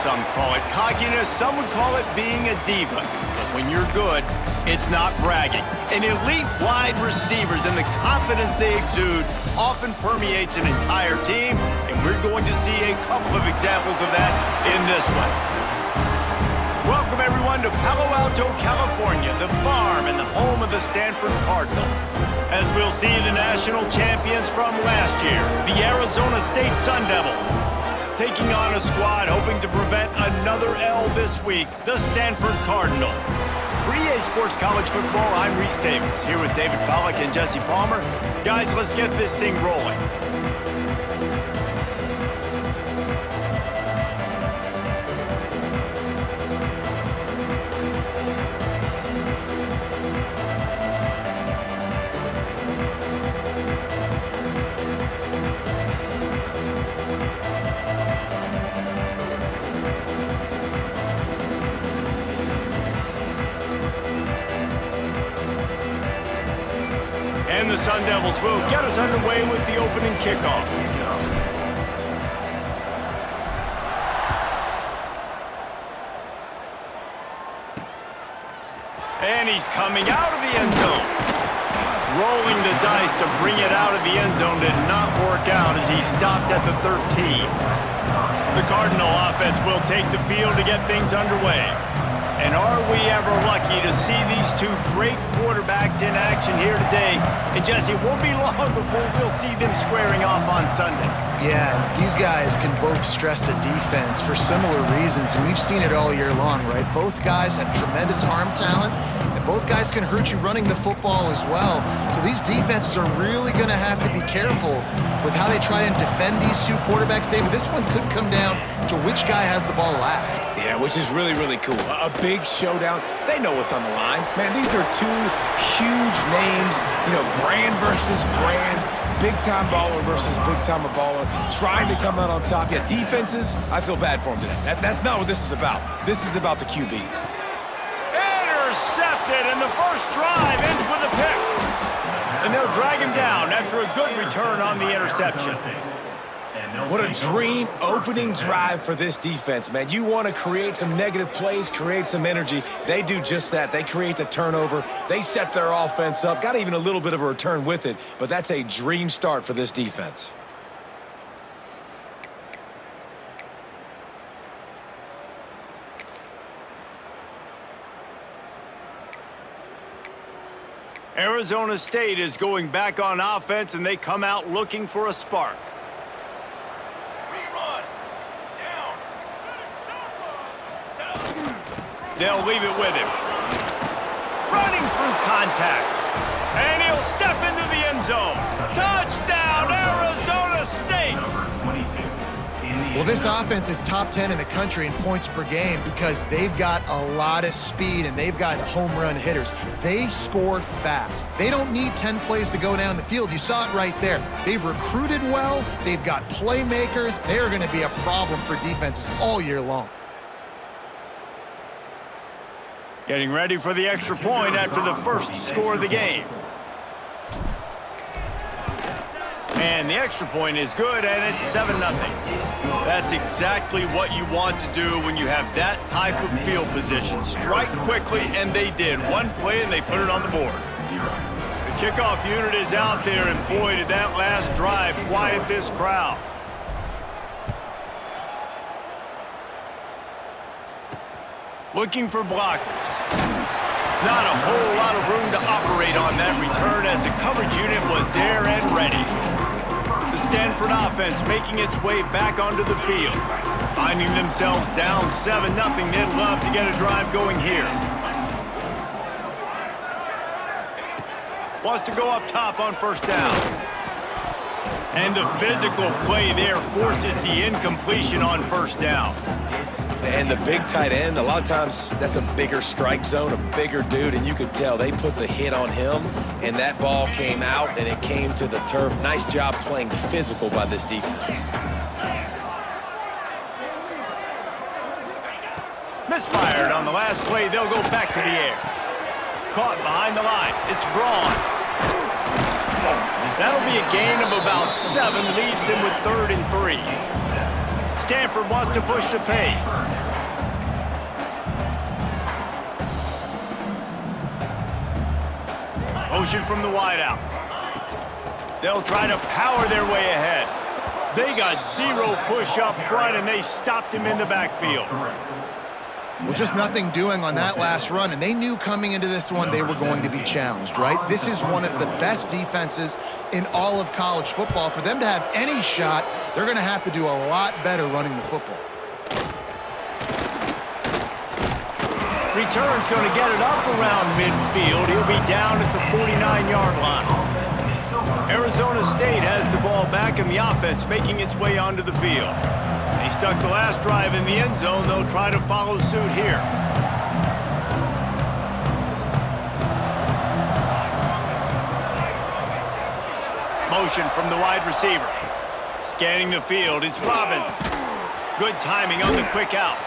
some call it cockiness, some would call it being a diva. But when you're good, it's not bragging. And elite wide receivers and the confidence they exude often permeates an entire team, and we're going to see a couple of examples of that in this one. Welcome, everyone, to Palo Alto, California, the farm and the home of the Stanford Cardinals. As we'll see the national champions from last year, the Arizona State Sun Devils, taking on a squad hoping to prevent another L this week, the Stanford Cardinals. For EA Sports College Football, I'm Reese Davis, here with David Pollack and Jesse Palmer. Guys, let's get this thing rolling. And the Sun Devils will get us underway with the opening kickoff. And he's coming out of the end zone. Rolling the dice to bring it out of the end zone did not work out as he stopped at the 13. The Cardinal offense will take the field to get things underway. And are we ever lucky to see these two great quarterbacks in action here today? And Jesse, it won't be long before we'll see them squaring off on Sundays. Yeah, these guys can both stress a defense for similar reasons, and we've seen it all year long, right? Both guys have tremendous arm talent, and both guys can hurt you running the football as well. So these defenses are really going to have to be careful with how they try and defend these two quarterbacks. David, this one could come down to which guy has the ball last. Yeah, which is really, really cool. A big showdown. They know what's on the line. Man, these are two huge names, brand versus brand, big-time baller versus big-time baller, trying to come out on top. Yeah, defenses, I feel bad for them today. That's not what this is about. This is about the QBs. Intercepted, and the first drive ends with a pick. And they'll drag him down after a good return on the interception. What a dream opening drive for this defense, man. You want to create some negative plays, create some energy. They do just that. They create the turnover. They set their offense up. Got even a little bit of a return with it, but that's a dream start for this defense. Arizona State is going back on offense, and they come out looking for a spark. They'll leave it with him. Running through contact. And he'll step into the end zone. Touchdown, Arizona State! Well, this offense is top 10 in the country in points per game because they've got a lot of speed and they've got home run hitters. They score fast. They don't need 10 plays to go down the field. You saw it right there. They've recruited well. They've got playmakers. They're going to be a problem for defenses all year long. Getting ready for the extra point after the first score of the game. And the extra point is good, and it's 7-0. That's exactly what you want to do when you have that type of field position. Strike quickly, and they did. One play, and they put it on the board. The kickoff unit is out there, and boy, did that last drive quiet this crowd. Looking for blockers. Not a whole lot of room to operate on that return as the coverage unit was there and ready. The Stanford offense making its way back onto the field. Finding themselves down 7-0, they'd love to get a drive going here. Wants to go up top on first down. And the physical play there forces the incompletion on first down. And the big tight end, a lot of times that's a bigger strike zone, a bigger dude, and you could tell they put the hit on him, and that ball came out, and it came to the turf. Nice job playing physical by this defense. Misfired on the last play. They'll go back to the air. Caught behind the line. It's Braun. That'll be a gain of about 7, leaves him with 3rd and 3. Stanford wants to push the pace. Motion from the wideout. They'll try to power their way ahead. They got zero push up front, and they stopped him in the backfield. Well, just nothing doing on that last run, and they knew coming into this one they were going to be challenged, right? This is one of the best defenses in all of college football. For them to have any shot, they're going to have to do a lot better running the football. Return's going to get it up around midfield. He'll be down at the 49-yard line. Arizona State has the ball back, and the offense making its way onto the field. They stuck the last drive in the end zone. They'll try to follow suit here. Motion from the wide receiver. Scanning the field, it's Robbins. Good timing on the quick out.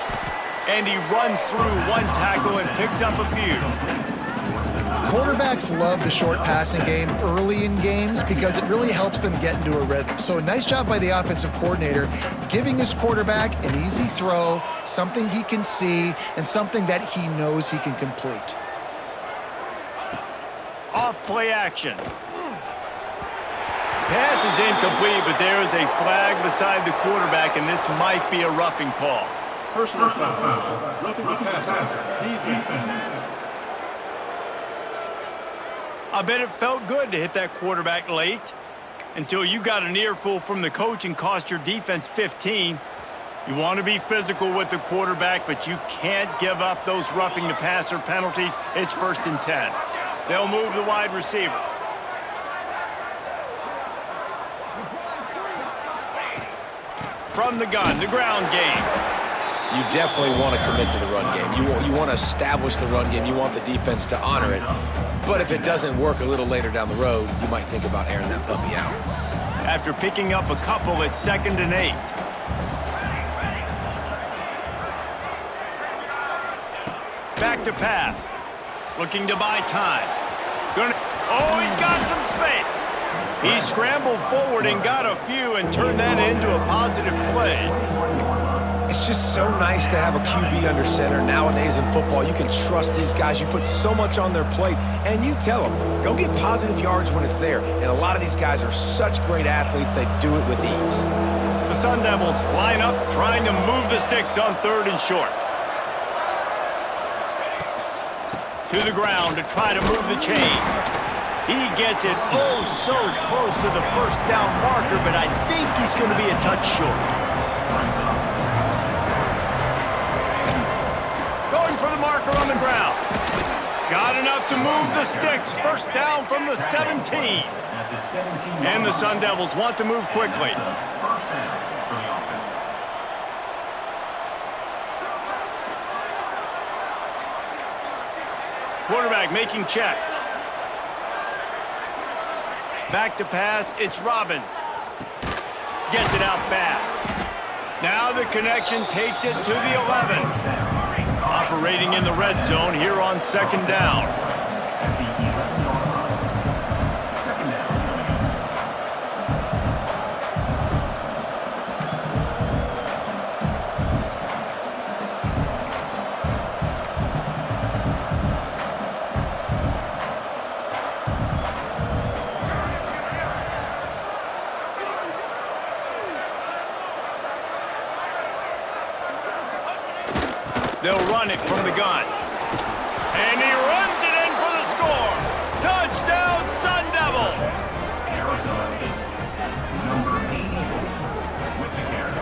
And he runs through one tackle and picks up a few. Quarterbacks love the short passing game early in games because it really helps them get into a rhythm. So a nice job by the offensive coordinator giving his quarterback an easy throw, something he can see, and something that he knows he can complete. Off play action. Pass is incomplete, but there is a flag beside the quarterback, and this might be a roughing call. Personal foul. Roughing the passer. Defense. I bet it felt good to hit that quarterback late until you got an earful from the coach and cost your defense 15. You want to be physical with the quarterback, but you can't give up those roughing the passer penalties. It's 1st and 10. They'll move the wide receiver. From the gun, the ground game. You definitely want to commit to the run game. You want to establish the run game. You want the defense to honor it. But if it doesn't work a little later down the road, you might think about airing that puppy out. After picking up a couple, it's 2nd and 8. Back to pass. Looking to buy time. Oh, he's got some space. He scrambled forward and got a few and turned that into a positive play. It's just so nice to have a QB under center. Nowadays in football, you can trust these guys. You put so much on their plate, and you tell them, go get positive yards when it's there. And a lot of these guys are such great athletes, they do it with ease. The Sun Devils line up, trying to move the sticks on 3rd and short. To the ground to try to move the chains. He gets it oh so close to the 1st down marker, but I think he's going to be a touch short. For the marker on the ground. Got enough to move the sticks. 1st down from the 17. And the Sun Devils want to move quickly. Quarterback making checks. Back to pass, it's Robbins. Gets it out fast. Now the connection takes it to the 11. Operating in the red zone here on 2nd down. They'll run it from the gun. And he runs it in for the score. Touchdown, Sun Devils! Number 84 with the carry.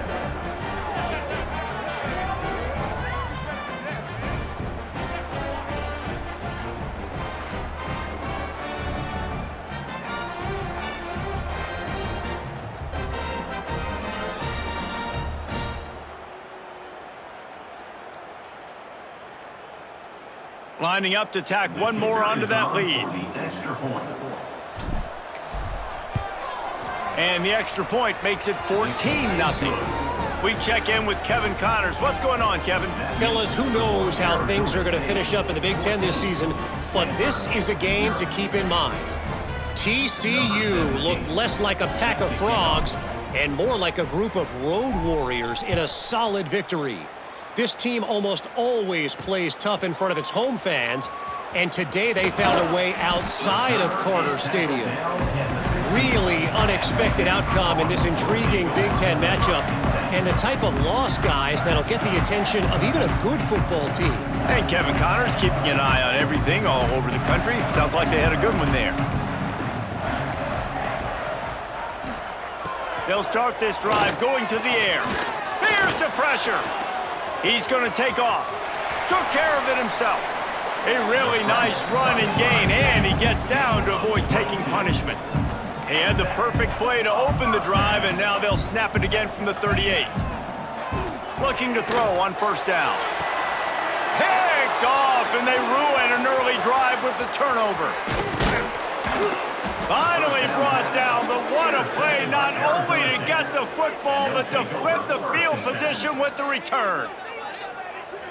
Lining up to tack one more onto that lead. And the extra point makes it 14-0. We check in with Kevin Connors. What's going on, Kevin? Fellas, who knows how things are going to finish up in the Big Ten this season, but this is a game to keep in mind. TCU looked less like a pack of frogs and more like a group of road warriors in a solid victory. This team almost always plays tough in front of its home fans, and today they found a way outside of Carter Stadium. Really unexpected outcome in this intriguing Big Ten matchup, and the type of loss, guys, that'll get the attention of even a good football team. And Kevin Connor's keeping an eye on everything all over the country. Sounds like they had a good one there. They'll start this drive going to the air. Here's the pressure. He's going to take off. Took care of it himself. A really nice run and gain, and he gets down to avoid taking punishment. He had the perfect play to open the drive, and now they'll snap it again from the 38. Looking to throw on first down. Picked off, and they ruin an early drive with the turnover. Finally brought down, but what a play, not only to get the football, but to flip the field position with the return.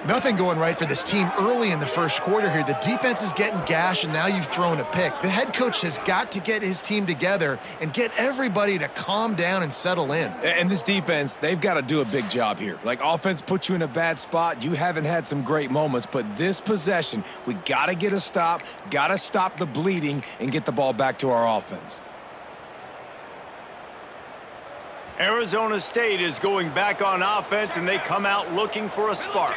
Nothing going right for this team early in the first quarter here. The defense is getting gashed, and now you've thrown a pick. The head coach has got to get his team together and get everybody to calm down and settle in. And this defense, they've got to do a big job here. Like, offense puts you in a bad spot. You haven't had some great moments, but this possession, we got to get a stop, got to stop the bleeding, and get the ball back to our offense. Arizona State is going back on offense, and they come out looking for a spark.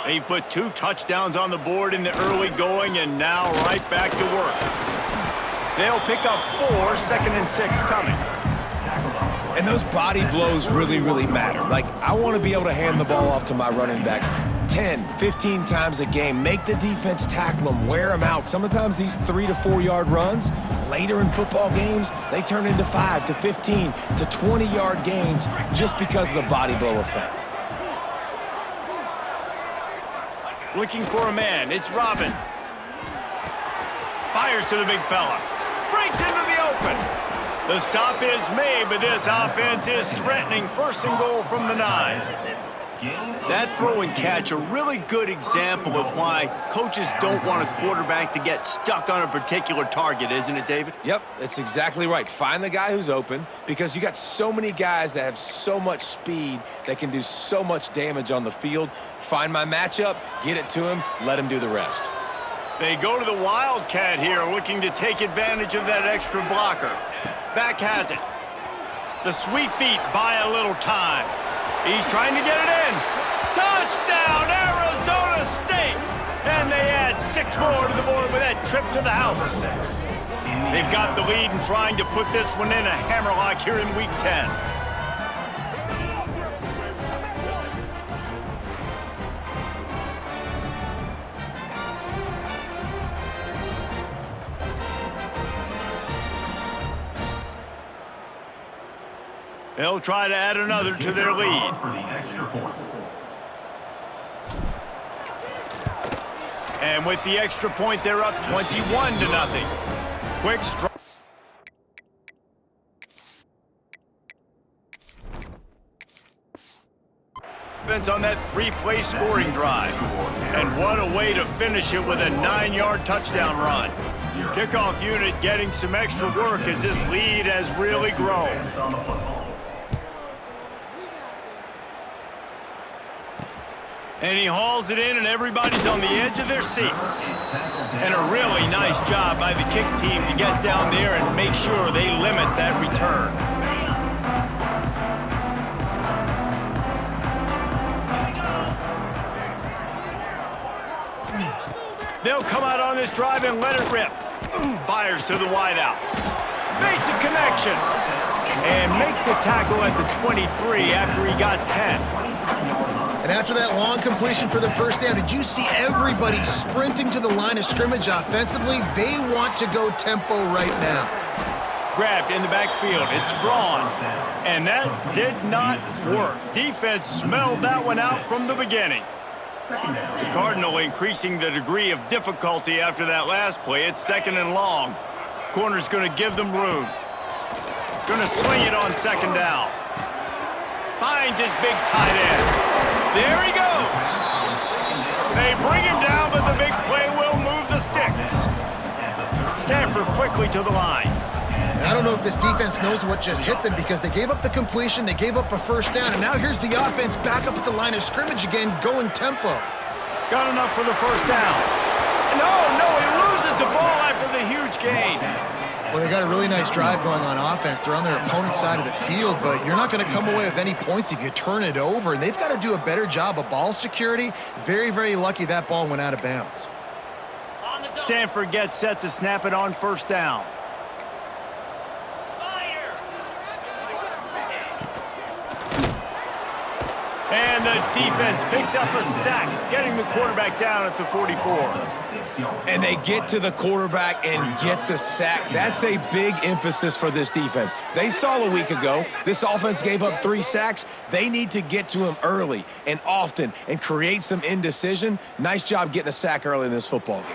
They put 2 touchdowns on the board in the early going, and now right back to work. They'll pick up 4, 2nd and 6 coming. And those body blows really, really matter. Like, I want to be able to hand the ball off to my running back 10, 15 times a game. Make the defense tackle them, wear them out. Sometimes these 3 to 4 yard runs, later in football games, they turn into 5 to 15 to 20 yard gains just because of the body blow effect. Looking for a man, it's Robbins. Fires to the big fella. Breaks into the open. The stop is made, but this offense is threatening. 1st and goal from the 9. That throw and catch, a really good example of why coaches don't want a quarterback to get stuck on a particular target, isn't it, David? Yep, that's exactly right. Find the guy who's open, because you got so many guys that have so much speed that can do so much damage on the field. Find my matchup, get it to him, let him do the rest. They go to the Wildcat here, looking to take advantage of that extra blocker. Back has it. The sweet feet buy a little time. He's trying to get it in. Touchdown, Arizona State! And they add 6 more to the board with that trip to the house. They've got the lead and trying to put this one in a hammerlock here in Week 10. They'll try to add another to their lead. And with the extra point, they're up 21-0. Quick strike. On that 3-play scoring drive. And what a way to finish it with a 9-yard touchdown run. Kickoff unit getting some extra work as this lead has really grown. And he hauls it in, and everybody's on the edge of their seats. And a really nice job by the kick team to get down there and make sure they limit that return. They'll come out on this drive and let it rip. Fires to the wideout. Makes a connection. And makes a tackle at the 23 after he got 10. And after that long completion for the first down, did you see everybody sprinting to the line of scrimmage offensively? They want to go tempo right now. Grabbed in the backfield. It's Braun. And that did not work. Defense smelled that one out from the beginning. The Cardinal increasing the degree of difficulty after that last play. It's 2nd and long. Corner's going to give them room. Going to swing it on 2nd down. Finds his big tight end. There he goes. They bring him down, but the big play will move the sticks. Stanford quickly to the line. And I don't know if this defense knows what just hit them because they gave up the completion, they gave up a first down, and now here's the offense back up at the line of scrimmage again, going tempo. Got enough for the first down. No, he loses the ball after the huge gain. Well, they got a really nice drive going on offense. They're on their opponent's side of the field, but you're not going to come away with any points if you turn it over. And they've got to do a better job of ball security. Very, very lucky that ball went out of bounds. Stanford gets set to snap it on first down. And the defense picks up a sack, getting the quarterback down at the 44. And they get to the quarterback and get the sack. That's a big emphasis for this defense. They saw a week ago, this offense gave up 3 sacks. They need to get to him early and often and create some indecision. Nice job getting a sack early in this football game.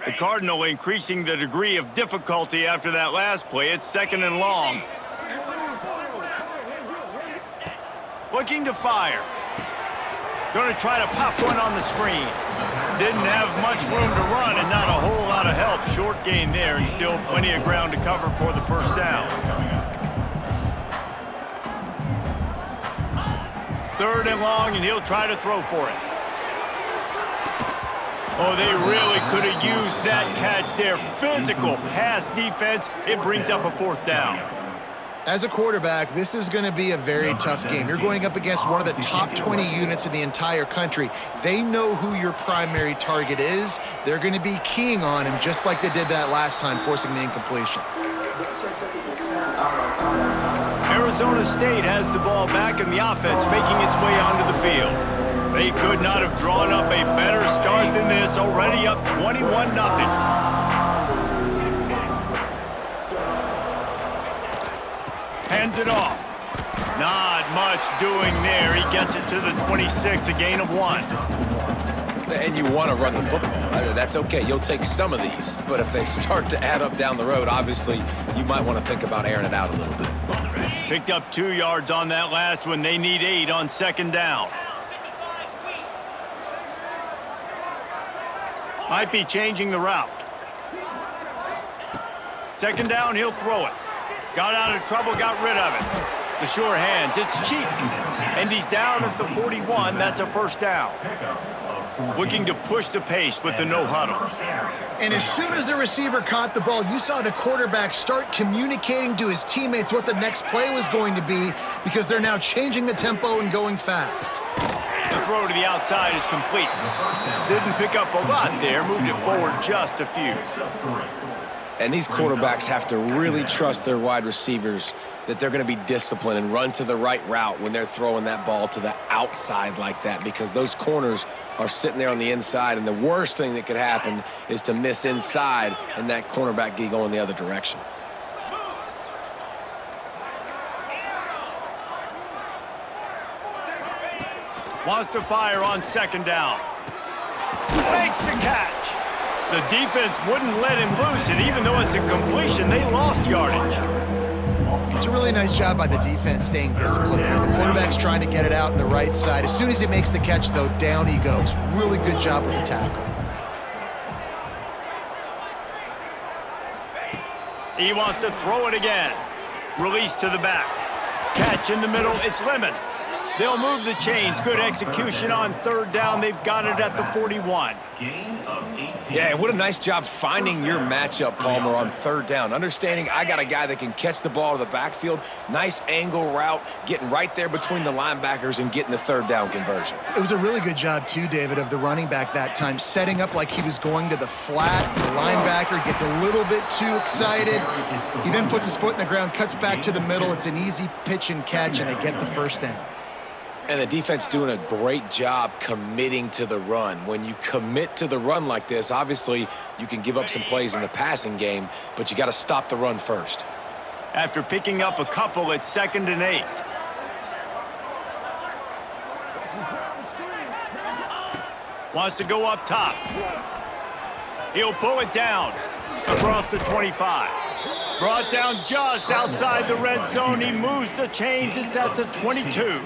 The Cardinal increasing the degree of difficulty after that last play. It's 2nd and long. Looking to fire. Going to try to pop one on the screen. Didn't have much room to run and not a whole lot of help. Short gain there and still plenty of ground to cover for the first down. 3rd and long, and he'll try to throw for it. Oh, they really could have used that catch there. Physical pass defense. It brings up a 4th down. As a quarterback, this is going to be a very tough game. You're going up against one of the top 20 units in the entire country. They know who your primary target is. They're going to be keying on him just like they did that last time, forcing the incompletion. Arizona State has the ball back and the offense making its way onto the field. They could not have drawn up a better start than this, already up 21-0. Hands it off. Not much doing there. He gets it to the 26, a gain of 1. And you want to run the football. That's okay. You'll take some of these. But if they start to add up down the road, obviously, you might want to think about airing it out a little bit. Picked up 2 yards on that last one. They need 8 on 2nd down. Might be changing the route. 2nd down, he'll throw it. Got out of trouble, got rid of it. The sure hands, it's cheap. And he's down at the 41, that's a first down. Looking to push the pace with the no huddle. And as soon as the receiver caught the ball, you saw the quarterback start communicating to his teammates what the next play was going to be because they're now changing the tempo and going fast. The throw to the outside is complete. Didn't pick up a lot there, moved it forward just a few. And these quarterbacks have to really trust their wide receivers that they're going to be disciplined and run to the right route when they're throwing that ball to the outside like that because those corners are sitting there on the inside, and the worst thing that could happen is to miss inside and that cornerback get going the other direction. Wants to fire on 2nd down. Makes the catch. The defense wouldn't let him loose, and even though it's a completion, they lost yardage. It's a really nice job by the defense staying disciplined there. The quarterback's trying to get it out on the right side. As soon as he makes the catch, though, down he goes. Really good job with the tackle. He wants to throw it again. Release to the back. Catch in the middle, it's Lemon. They'll move the chains. Good execution on 3rd down. They've got it at the 41. Yeah, what a nice job finding your matchup, Palmer, on 3rd down. Understanding I got a guy that can catch the ball to the backfield. Nice angle route, getting right there between the linebackers and getting the 3rd down conversion. It was a really good job, too, David, of the running back that time, setting up like he was going to the flat. The linebacker gets a little bit too excited. He then puts his foot in the ground, cuts back to the middle. It's an easy pitch and catch, and they get the first down. And the defense doing a great job committing to the run. When you commit to the run like this, obviously you can give up some plays in the passing game, but you got to stop the run first. After picking up a couple, it's 2nd and 8. Wants to go up top. He'll pull it down across the 25. Brought down just outside the red zone. He moves the chains. It's at the 22.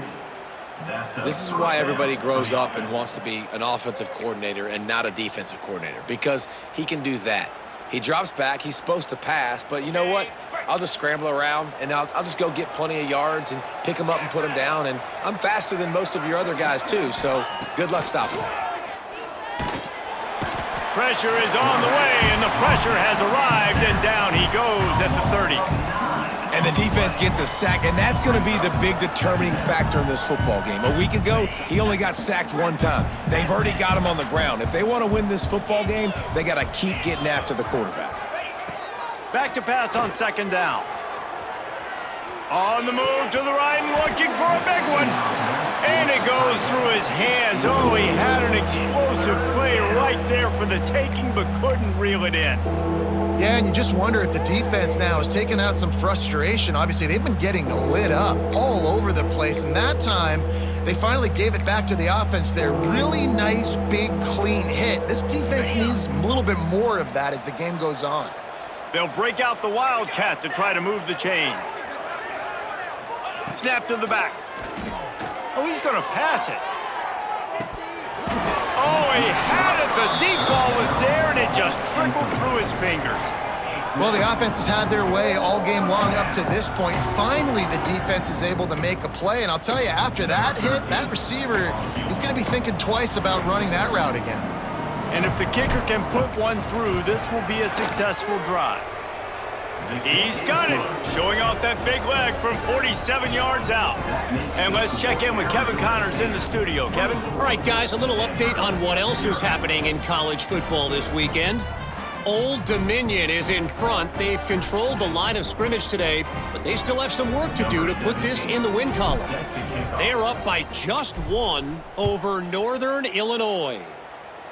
This is why everybody grows up and wants to be an offensive coordinator and not a defensive coordinator, because he can do that. He drops back. He's supposed to pass, but you know what? I'll just scramble around, and I'll just go get plenty of yards and pick them up and put them down, and I'm faster than most of your other guys, too, so good luck stopping them. Pressure is on the way, and the pressure has arrived, and down he goes at the 30. And the defense gets a sack, and that's going to be the big determining factor in this football game. A week ago, he only got sacked one time. They've already got him on the ground. If they want to win this football game, they got to keep getting after the quarterback. Back to pass on second down. On the move to the right and looking for a big one. And it goes through his hands. Oh, he had an explosive play right there for the taking, but couldn't reel it in. Yeah, and you just wonder if the defense now is taking out some frustration. Obviously, they've been getting lit up all over the place, and that time, they finally gave it back to the offense there. Really nice, big, clean hit. This defense needs a little bit more of that as the game goes on. They'll break out the Wildcat to try to move the chains. Snap to the back. Oh, he's going to pass it. Oh, he had it. The deep ball was there, and it just trickled through his fingers. Well, the offense has had their way all game long up to this point. Finally, the defense is able to make a play, and I'll tell you, after that hit, that receiver is going to be thinking twice about running that route again. And if the kicker can put one through, this will be a successful drive. He's got it, showing off that big leg from 47 yards out. And let's check in with Kevin Connors in the studio. Kevin? All right, guys, a little update on what else is happening in college football this weekend. Old Dominion is in front. They've controlled the line of scrimmage today, but they still have some work to do to put this in the win column. They're up by just one over Northern Illinois.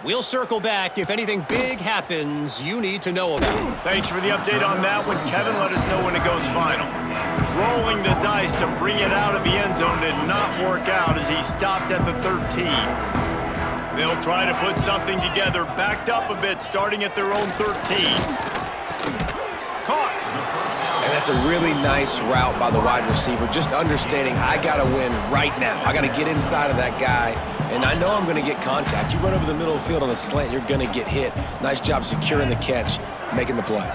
We'll circle back if anything big happens you need to know about. Thanks for the update on that one, Kevin. Let us know when it goes final. Rolling the dice to bring it out of the end zone did not work out as he stopped at the 13. They'll try to put something together, backed up a bit, starting at their own 13. Caught. And that's a really nice route by the wide receiver, just understanding I got to win right now. I got to get inside of that guy, and I know I'm going to get contact. You run over the middle of the field on a slant, you're going to get hit. Nice job securing the catch, making the play.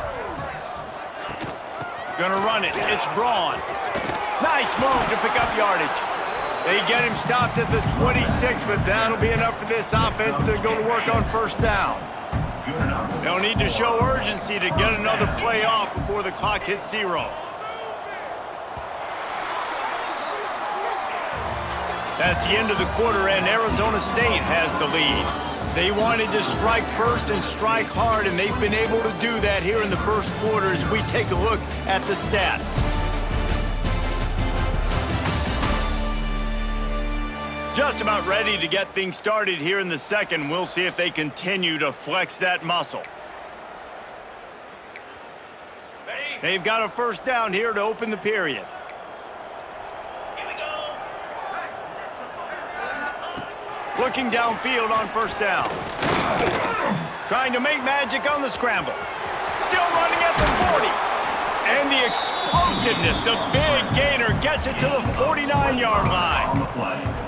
Gonna run it. It's Braun. Nice move to pick up yardage. They get him stopped at the 26, but that'll be enough for this offense to go to work on first down. They'll need to show urgency to get another play off before the clock hits 0. That's the end of the quarter, and Arizona State has the lead. They wanted to strike first and strike hard, and they've been able to do that here in the first quarter as we take a look at the stats. Just about ready to get things started here in the second. We'll see if they continue to flex that muscle. They've got a first down here to open the period. Looking downfield on first down. Trying to make magic on the scramble. Still running at the 40. And the explosiveness, the big gainer gets it to the 49-yard line.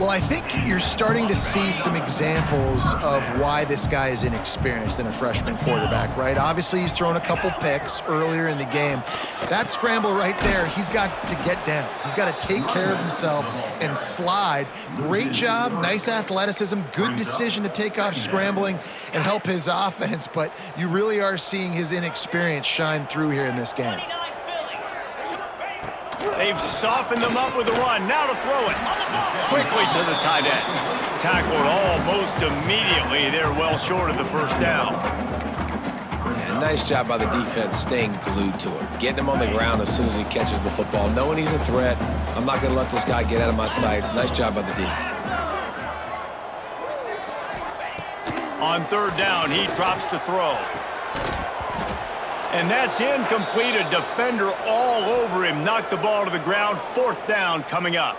Well, I think you're starting to see some examples of why this guy is inexperienced in a freshman quarterback, right? Obviously, he's thrown a couple picks earlier in the game. That scramble right there, he's got to get down. He's got to take care of himself and slide. Great job, nice athleticism, good decision to take off scrambling and help his offense, but you really are seeing his inexperience shine through here in this game. They've softened them up with a run. Now to throw it. Quickly to the tight end. Tackled almost immediately. They're well short of the first down. Yeah, nice job by the defense staying glued to him. Getting him on the ground as soon as he catches the football. Knowing he's a threat. I'm not going to let this guy get out of my sights. Nice job by the D. On third down, he drops to throw. And that's incomplete. A defender all over him. Knocked the ball to the ground. Fourth down coming up.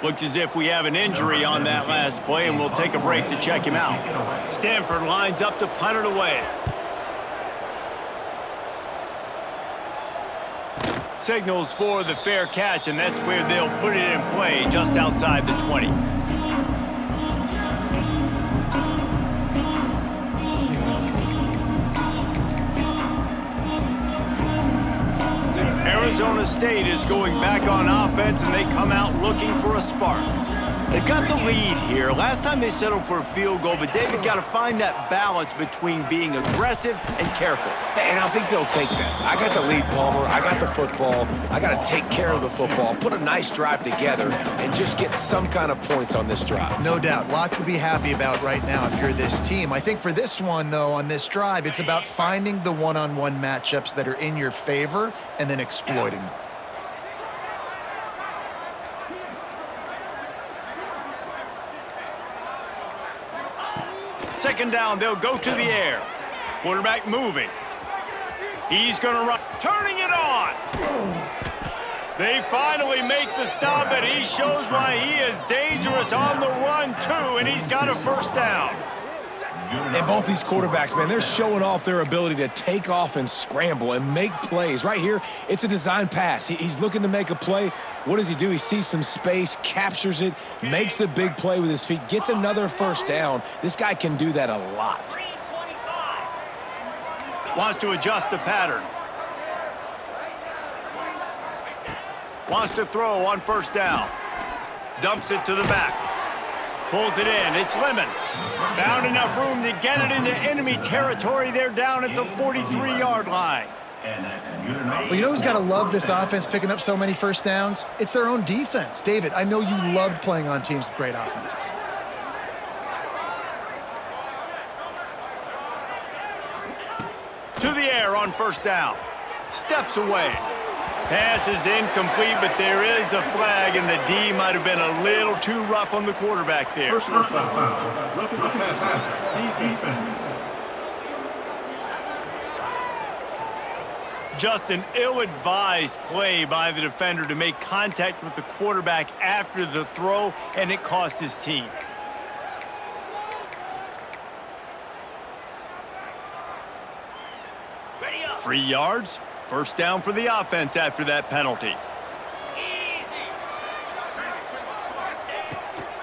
Looks as if we have an injury on that last play, and we'll take a break to check him out. Stanford lines up to punt it away. Signals for the fair catch, and that's where they'll put it in play, just outside the 20. Arizona State is going back on offense, and they come out looking for a spark. They've got the lead here. Last time they settled for a field goal, but David got to find that balance between being aggressive and careful. And I think they'll take that. I got the lead, Palmer. I got the football. I got to take care of the football, put a nice drive together, and just get some kind of points on this drive. No doubt. Lots to be happy about right now if you're this team. I think for this one, though, on this drive, it's about finding the one-on-one matchups that are in your favor and then exploiting them. Second down, they'll go to the air. Quarterback moving. He's going to run. Turning it on. They finally make the stop, and he shows why he is dangerous on the run, too, and he's got a first down. And both these quarterbacks, man, they're showing off their ability to take off and scramble and make plays. Right here, it's a design pass. He's looking to make a play. What does he do? He sees some space, captures it, makes the big play with his feet, gets another first down. This guy can do that a lot. Wants to adjust the pattern. Wants to throw on first down. Dumps it to the back. Pulls it in. It's Lemon. Found enough room to get it into enemy territory. They're down at the 43-yard line. Well, you know who's got to love this offense picking up so many first downs? It's their own defense. David, I know you loved playing on teams with great offenses. To the air on first down. Steps away. Pass is incomplete, but there is a flag, and the D might have been a little too rough on the quarterback there. First down. Roughing the passer. Defense. Just an ill-advised play by the defender to make contact with the quarterback after the throw, and it cost his team. Free yards. First down for the offense after that penalty.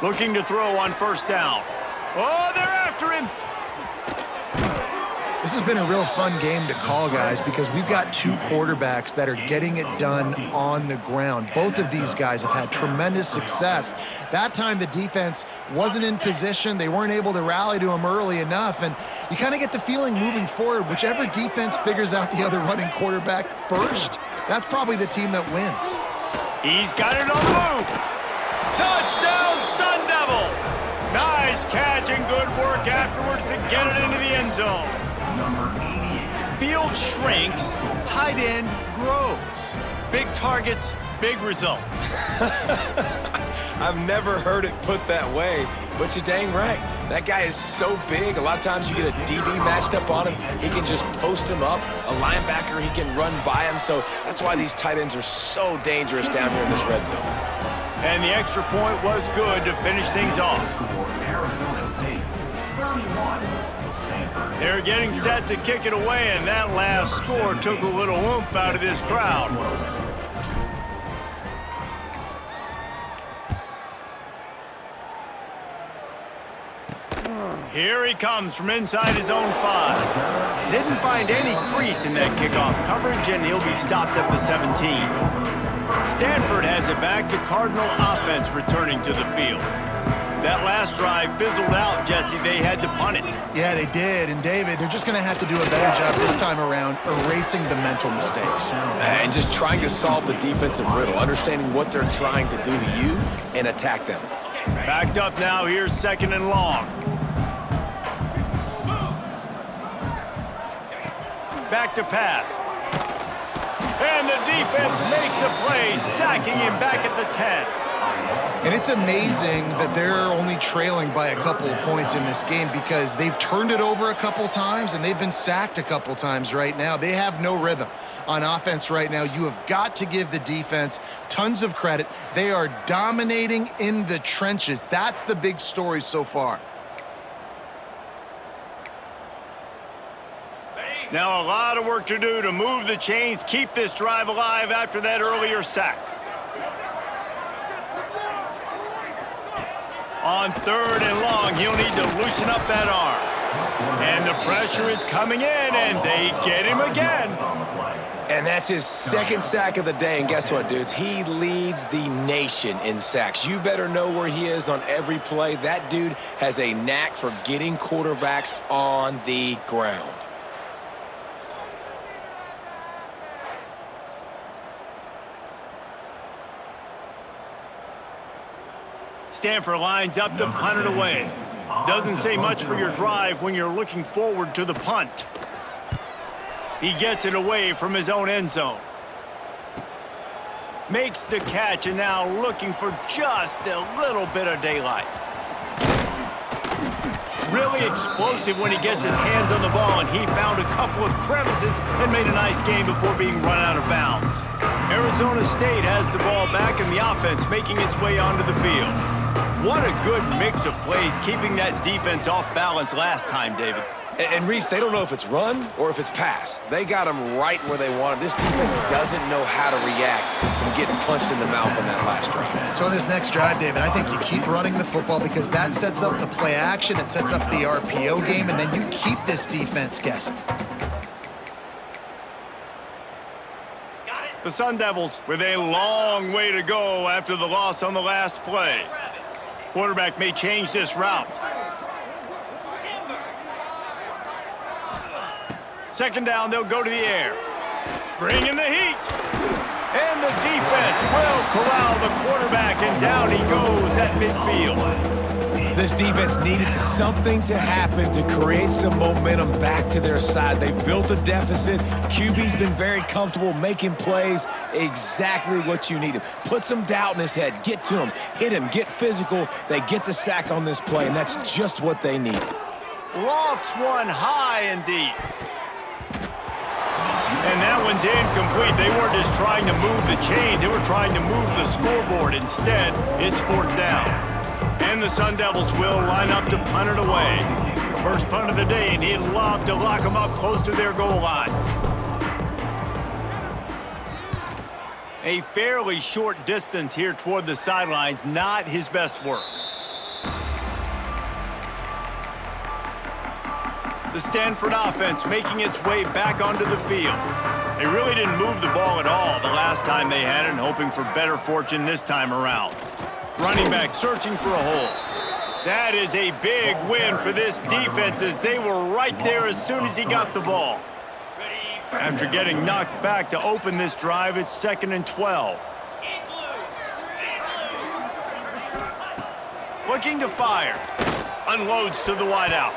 Looking to throw on first down. Oh, they're after him. This has been a real fun game to call, guys, because we've got two quarterbacks that are getting it done on the ground. Both of these guys have had tremendous success. That time the defense wasn't in position. They weren't able to rally to him early enough, and you kind of get the feeling moving forward, whichever defense figures out the other running quarterback first, that's probably the team that wins. He's got it on the move. Touchdown, Sun Devils. Nice catch and good work afterwards to get it into the end zone. Field shrinks, tight end grows. Big targets, big results. I've never heard it put that way, but you're dang right. That guy is so big, a lot of times you get a DB matched up on him. He can just post him up. A linebacker, he can run by him. So that's why these tight ends are so dangerous down here in this red zone. And the extra point was good to finish things off. They're getting set to kick it away, and that last score took a little oomph out of this crowd. Here he comes from inside his own 5. Didn't find any crease in that kickoff coverage, and he'll be stopped at the 17. Stanford has it back. The Cardinal offense returning to the field. That last drive fizzled out, Jesse. They had to punt it. Yeah, they did. And, David, they're just going to have to do a better job this time around erasing the mental mistakes. And just trying to solve the defensive riddle, understanding what they're trying to do to you and attack them. Backed up now. Here's second and long. Back to pass. And the defense makes a play, sacking him back at the 10. And it's amazing that they're only trailing by a couple of points in this game because they've turned it over a couple times and they've been sacked a couple times right now. They have no rhythm on offense right now. You have got to give the defense tons of credit. They are dominating in the trenches. That's the big story so far. Now a lot of work to do to move the chains, keep this drive alive after that earlier sack. On 3rd and long, he'll need to loosen up that arm. And the pressure is coming in, and they get him again. And that's his 2nd sack of the day. And guess what, dudes? He leads the nation in sacks. You better know where he is on every play. That dude has a knack for getting quarterbacks on the ground. Stanford lines up to punt it away. Doesn't say much for your drive when you're looking forward to the punt. He gets it away from his own end zone. Makes the catch and now looking for just a little bit of daylight. Really explosive when he gets his hands on the ball, and he found a couple of crevices and made a nice game before being run out of bounds. Arizona State has the ball back in the offense, making its way onto the field. What a good mix of plays, keeping that defense off balance last time, David. And Reese, they don't know if it's run or if it's pass. They got him right where they want him. This defense doesn't know how to react from getting punched in the mouth on that last drive. So on this next drive, David, I think you keep running the football because that sets up the play action, it sets up the RPO game, and then you keep this defense guessing. The Sun Devils with a long way to go after the loss on the last play. Quarterback may change this route. 2nd down, they'll go to the air. Bring in the heat. And the defense will corral the quarterback, and down he goes at midfield. This defense needed something to happen to create some momentum back to their side. They've built a deficit. QB's been very comfortable making plays, exactly what you needed. Put some doubt in his head. Get to him. Hit him. Get physical. They get the sack on this play, and that's just what they need. Lofts one high and deep. And that one's incomplete. They weren't just trying to move the chains. They were trying to move the scoreboard. Instead, it's 4th down. And the Sun Devils will line up to punt it away. First punt of the day, and he'd love to lock them up close to their goal line. A fairly short distance here toward the sidelines, not his best work. The Stanford offense making its way back onto the field. They really didn't move the ball at all the last time they had it, hoping for better fortune this time around. Running back searching for a hole. That is a big win for this defense, as they were right there as soon as he got the ball. After getting knocked back to open this drive, it's 2nd and 12. Looking to fire. Unloads to the wideout.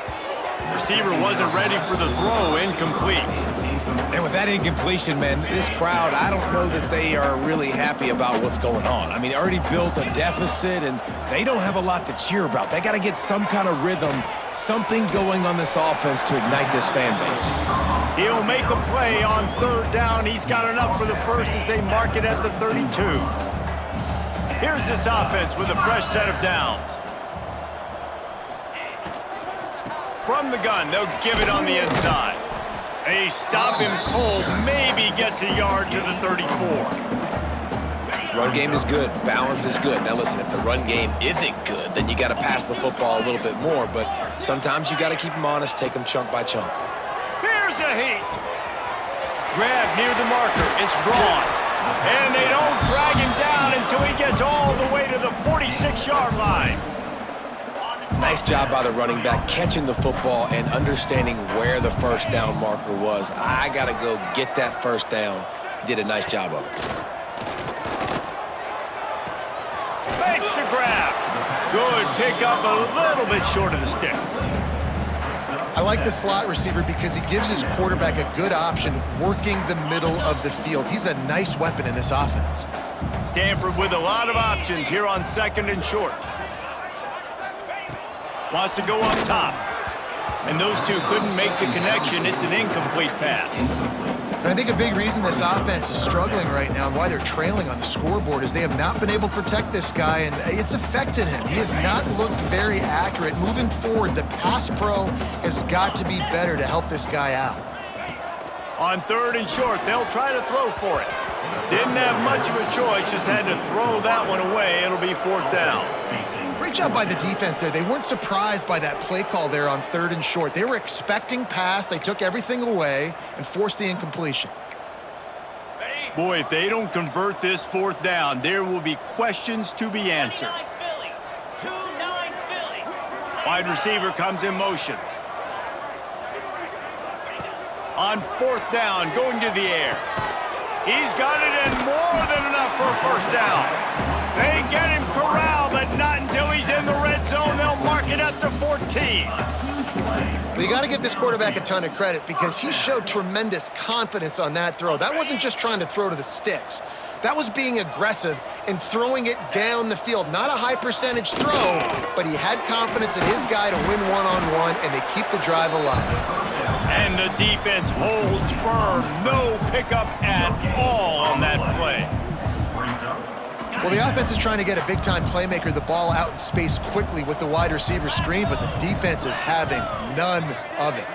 Receiver wasn't ready for the throw, incomplete. And with that incompletion, man, this crowd, I don't know that they are really happy about what's going on. I mean, they already built a deficit, and they don't have a lot to cheer about. They got to get some kind of rhythm, something going on this offense to ignite this fan base. He'll make a play on 3rd down. He's got enough for the first as they mark it at the 32. Here's this offense with a fresh set of downs. From the gun, they'll give it on the inside. They stop him cold, maybe gets a yard to the 34. Run game is good. Balance is good. Now listen, if the run game isn't good, then you got to pass the football a little bit more. But sometimes you got to keep them honest, take them chunk by chunk. Here's a heat. Grab near the marker. It's Braun. And they don't drag him down until he gets all the way to the 46-yard line. Nice job by the running back, catching the football and understanding where the first down marker was. I got to go get that first down. He did a nice job of it. Makes the grab. Good pickup, a little bit short of the sticks. I like the slot receiver because he gives his quarterback a good option working the middle of the field. He's a nice weapon in this offense. Stanford with a lot of options here on 2nd and short. Wants to go up top. And those two couldn't make the connection. It's an incomplete pass. And I think a big reason this offense is struggling right now and why they're trailing on the scoreboard is they have not been able to protect this guy, and it's affected him. He has not looked very accurate. Moving forward, the pass pro has got to be better to help this guy out. On 3rd and short, they'll try to throw for it. Didn't have much of a choice, just had to throw that one away. It'll be 4th down. Great job by the defense there. They weren't surprised by that play call there on 3rd and short. They were expecting pass. They took everything away and forced the incompletion. Boy, if they don't convert this 4th down, there will be questions to be answered. Wide receiver comes in motion. On 4th down, going to the air. He's got it in more than enough for a 1st down. They get him corralled, but not until he's in the red zone. They'll mark it at the 14. But you got to give this quarterback a ton of credit because he showed tremendous confidence on that throw. That wasn't just trying to throw to the sticks. That was being aggressive and throwing it down the field. Not a high percentage throw, but he had confidence in his guy to win one-on-one, and they keep the drive alive. And the defense holds firm. No pickup at all on that play. Well, the offense is trying to get a big-time playmaker the ball out in space quickly with the wide receiver screen, but the defense is having none of it.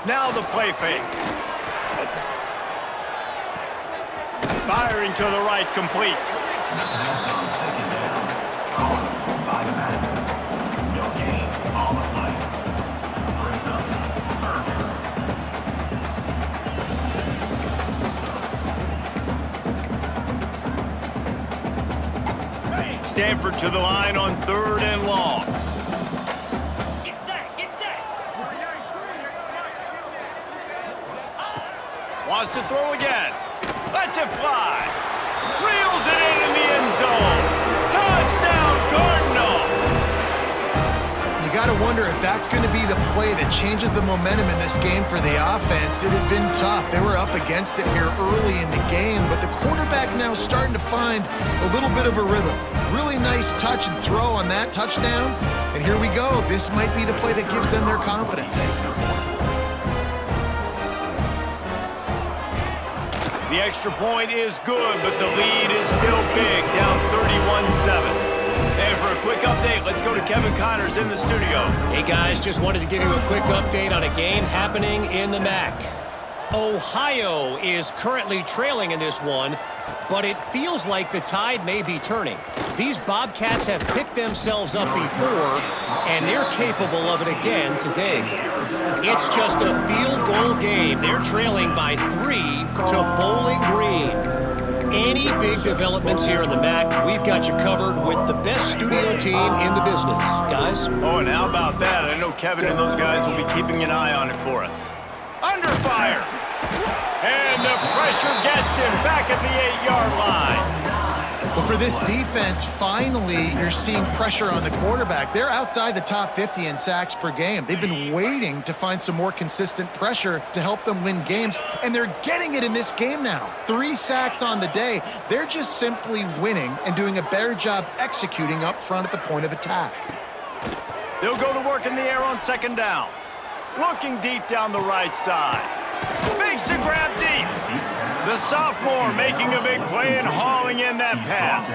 Now the play fake. Firing to the right, complete. Stanford to the line on 3rd and long. Get set, get set. Wants to throw again. Lets it fly. Reels it in the end zone. Touchdown, Cardinal. You got to wonder if that's going to be the play that changes the momentum in this game for the offense. It had been tough. They were up against it here early in the game, but the quarterback now starting to find a little bit of a rhythm. Really nice touch and throw on that touchdown. And here we go. This might be the play that gives them their confidence. The extra point is good, but the lead is still big, down 31-7. And for a quick update, let's go to Kevin Connors in the studio. Hey guys, just wanted to give you a quick update on a game happening in the MAC. Ohio is currently trailing in this one, but it feels like the tide may be turning. These Bobcats have picked themselves up before, and they're capable of it again today. It's just a field goal game. They're trailing by 3 to Bowling Green. Any big developments here in the MAC, we've got you covered with the best studio team in the business, guys. Oh, and how about that? I know Kevin and those guys will be keeping an eye on it for us. Under fire! And the pressure gets him back at the 8-yard line. Well, for this defense, finally, you're seeing pressure on the quarterback. They're outside the top 50 in sacks per game. They've been waiting to find some more consistent pressure to help them win games, and they're getting it in this game now. 3 sacks on the day. They're just simply winning and doing a better job executing up front at the point of attack. They'll go to work in the air on 2nd down. Looking deep down the right side. Makes the grab deep. The sophomore making a big play and hauling in that pass.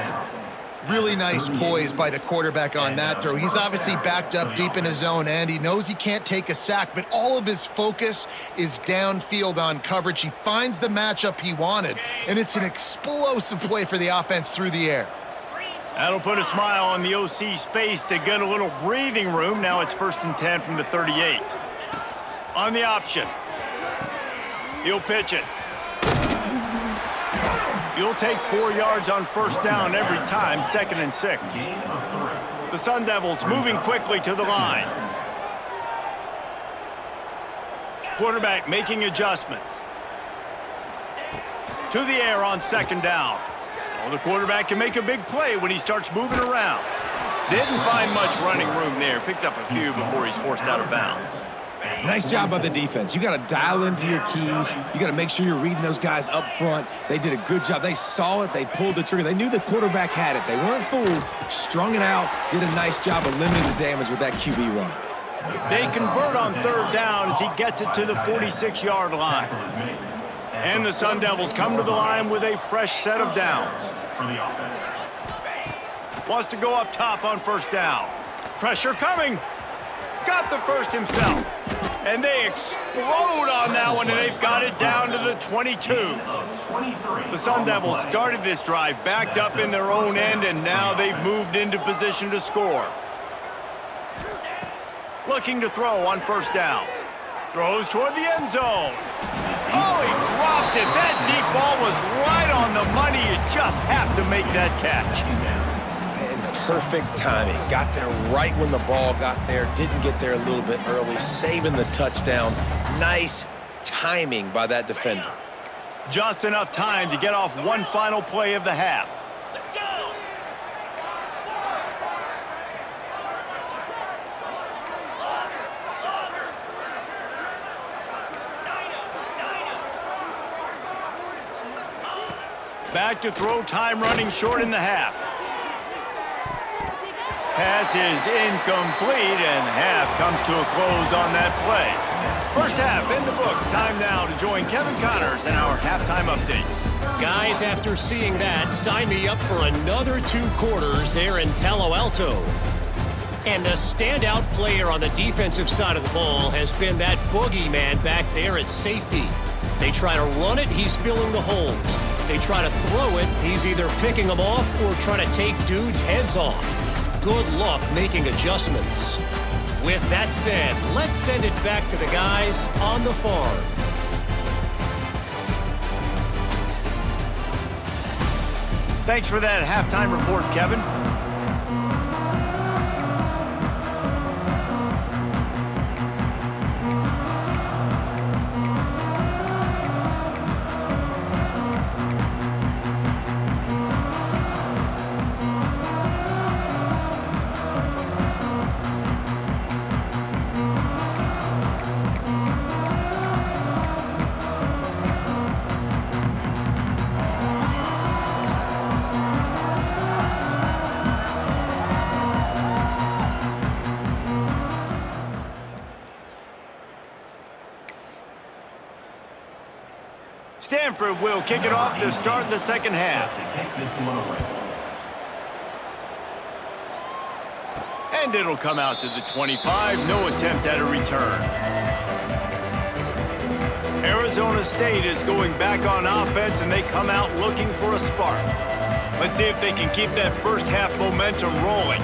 Really nice poise by the quarterback on that throw. He's obviously backed up deep in his own end. He knows he can't take a sack, but all of his focus is downfield on coverage. He finds the matchup he wanted, and it's an explosive play for the offense through the air. That'll put a smile on the OC's face to get a little breathing room. Now it's 1st and 10 from the 38. On the option. He'll pitch it. You'll take 4 yards on 1st down every time, 2nd and 6. The Sun Devils moving quickly to the line. Quarterback making adjustments. To the air on 2nd down. Well, the quarterback can make a big play when he starts moving around. Didn't find much running room there. Picks up a few before he's forced out of bounds. Nice job by the defense. You got to dial into your keys. You got to make sure you're reading those guys up front. They did a good job. They saw it. They pulled the trigger. They knew the quarterback had it. They weren't fooled. Strung it out. Did a nice job of limiting the damage with that QB run. They convert on 3rd down as he gets it to the 46-yard line. And the Sun Devils come to the line with a fresh set of downs. Wants to go up top on 1st down. Pressure coming. Got the first himself. And they explode explode on that one, and they've got it down to the 22. The Sun Devils started this drive, backed up in their own end, and now they've moved into position to score. Looking to throw on first down. Throws toward the end zone. Oh, he dropped it. That deep ball was right on the money. You just have to make that catch. And perfect timing. Got there right when the ball got there. Didn't get there a little bit early. Saving the touchdown. Nice timing by that defender. Just enough time to get off one final play of the half. Let's go! Back to throw, time running short in the half. Pass is incomplete, and half comes to a close on that play. First half in the books. Time now to join Kevin Connors in our halftime update. Guys, after seeing that, sign me up for another 2 quarters there in Palo Alto. And the standout player on the defensive side of the ball has been that boogeyman back there at safety. They try to run it, he's filling the holes. They try to throw it, he's either picking them off or trying to take dudes' heads off. Good luck making adjustments. With that said, let's send it back to the guys on the farm. Thanks for that halftime report, Kevin. Stanford will kick it off to start the second half. And it'll come out to the 25. No attempt at a return. Arizona State is going back on offense, and they come out looking for a spark. Let's see if they can keep that first half momentum rolling.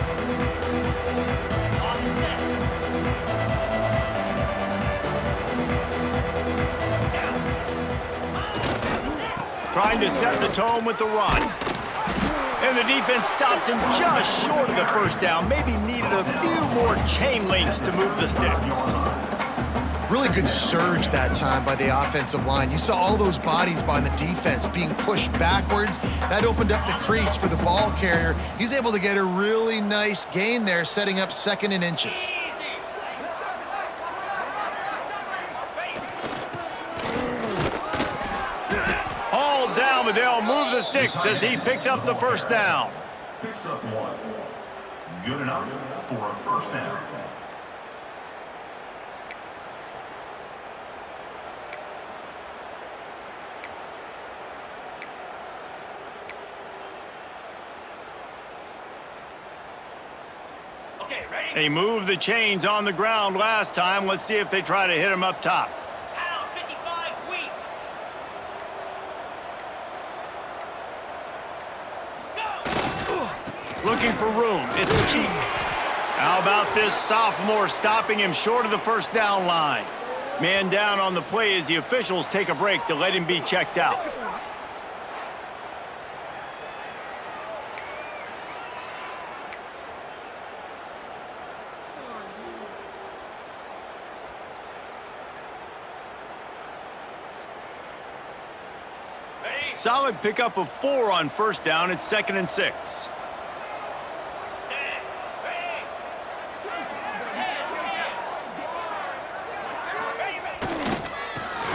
Trying to set the tone with the run. And the defense stops him just short of the first down. Maybe needed a few more chain links to move the sticks. Really good surge that time by the offensive line. You saw all those bodies by the defense being pushed backwards. That opened up the crease for the ball carrier. He's able to get a really nice gain there, setting up 2nd and inches. Down, but they'll move the sticks as he picks up the first down. Picks up 1. Good enough for a first down. Okay, ready? They moved the chains on the ground last time. Let's see if they try to hit him up top. Pound 55 weak. Looking for room. It's cheap. How about this sophomore stopping him short of the first down line? Man down on the play as the officials take a break to let him be checked out. Ready? Solid pickup of 4 on first down. It's 2nd and 6.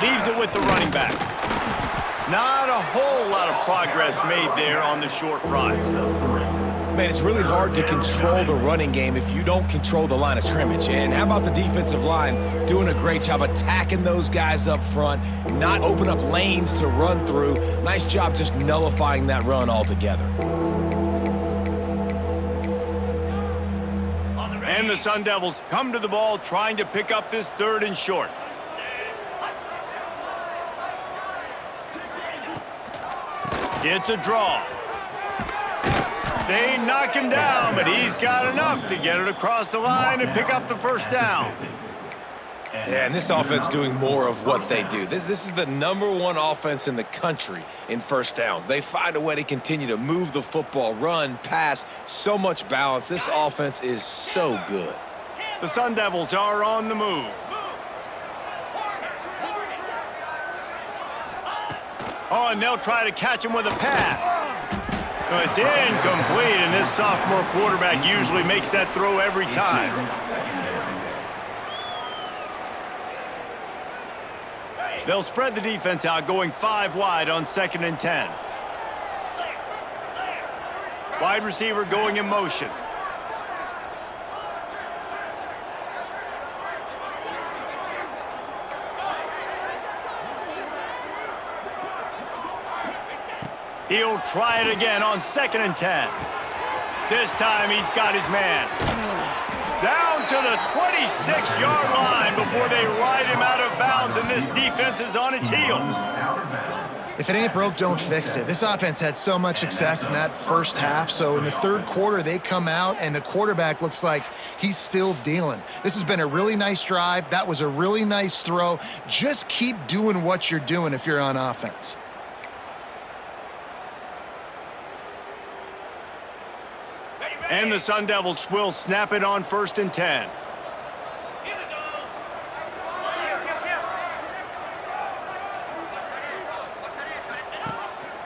Leaves it with the running back. Not a whole lot of progress made there on the short run. Man, it's really hard to control the running game if you don't control the line of scrimmage. And how about the defensive line doing a great job attacking those guys up front, not open up lanes to run through. Nice job just nullifying that run altogether. And the Sun Devils come to the ball trying to pick up this 3rd and short. It's a draw. They knock him down, but he's got enough to get it across the line and pick up the first down. Yeah, and this offense doing more of what they do. This is the #1 offense in the country in first downs. They find a way to continue to move the football, run, pass, so much balance. This offense is so good. The Sun Devils are on the move. Oh, and they'll try to catch him with a pass. It's incomplete, and this sophomore quarterback usually makes that throw every time. They'll spread the defense out, going 5 wide on 2nd and 10. Wide receiver going in motion. He'll try it again on 2nd and 10. This time he's got his man. Down to the 26-yard line before they ride him out of bounds, and this defense is on its heels. If it ain't broke, don't fix it. This offense had so much success in that first half, so in the third quarter, they come out, and the quarterback looks like he's still dealing. This has been a really nice drive. That was a really nice throw. Just keep doing what you're doing if you're on offense. And the Sun Devils will snap it on 1st and 10.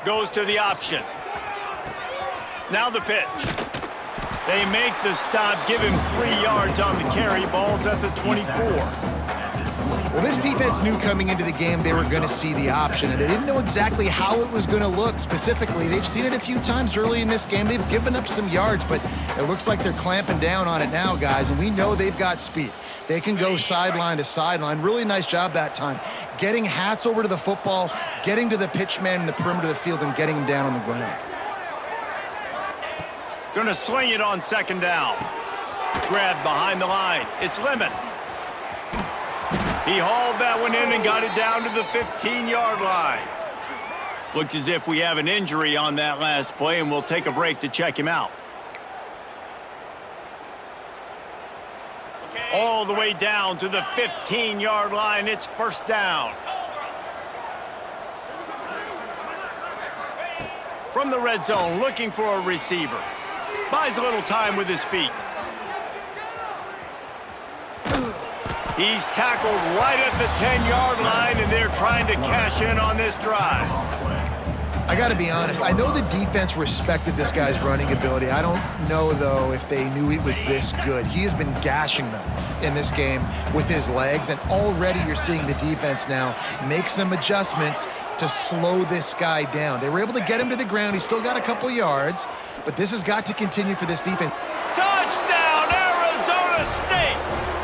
Goes to the option. Now the pitch. They make the stop, give him 3 yards on the carry. Ball's at the 24. Well, this defense knew coming into the game they were going to see the option, and they didn't know exactly how it was going to look specifically. They've seen it a few times early in this game. They've given up some yards, but it looks like they're clamping down on it now, guys, and we know they've got speed. They can go sideline to sideline. Really nice job that time. Getting hats over to the football, getting to the pitch man in the perimeter of the field, and getting him down on the ground. Gonna sling it on 2nd down. Grabbed behind the line. It's Lemon. He hauled that one in and got it down to the 15-yard line. Looks as if we have an injury on that last play, and we'll take a break to check him out. All the way down to the 15-yard line. It's 1st down. From the red zone, looking for a receiver. Buys a little time with his feet. He's tackled right at the 10-yard line, and they're trying to cash in on this drive. I got to be honest. I know the defense respected this guy's running ability. I don't know, though, if they knew he was this good. He has been gashing them in this game with his legs, and already you're seeing the defense now make some adjustments to slow this guy down. They were able to get him to the ground. He's still got a couple yards, but this has got to continue for this defense. Touchdown, Arizona State!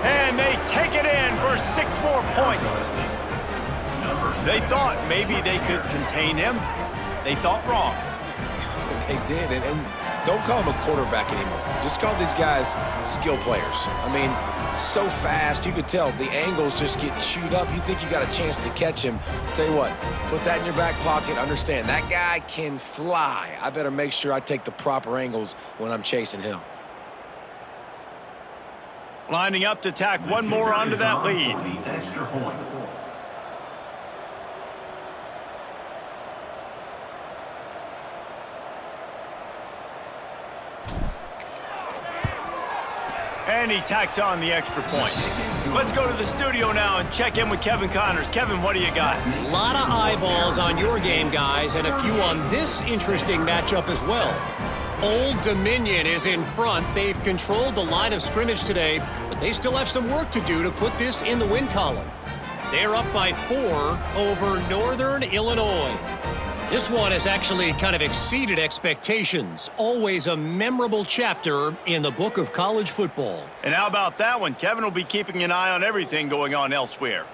And they take it in for 6 more points. They thought maybe they could contain him. They thought wrong. They did, and don't call him a quarterback anymore. Just call these guys skill players. I mean, so fast, you could tell the angles just get chewed up. You think you got a chance to catch him. Tell you what, put that in your back pocket. Understand, that guy can fly. I better make sure I take the proper angles when I'm chasing him. Lining up to tack one more onto that lead. The extra point. And he tacks on the extra point. Let's go to the studio now and check in with Kevin Connors. Kevin, what do you got? A lot of eyeballs on your game, guys, and a few on this interesting matchup as well. Old Dominion is in front. They've controlled the line of scrimmage today, but they still have some work to do to put this in the win column. They're up by 4 over Northern Illinois. This one has actually kind of exceeded expectations. Always a memorable chapter in the book of college football. And how about that one? Kevin will be keeping an eye on everything going on elsewhere.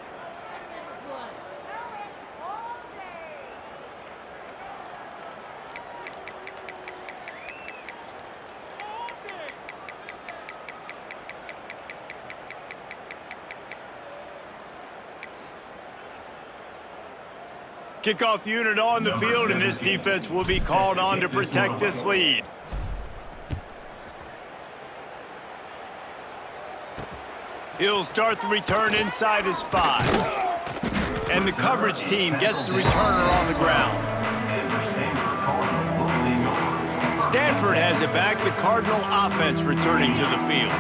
Kickoff unit on the field, and this defense will be called on to protect this lead. He'll start the return inside his 5. And the coverage team gets the returner on the ground. Stanford has it back, the Cardinal offense returning to the field.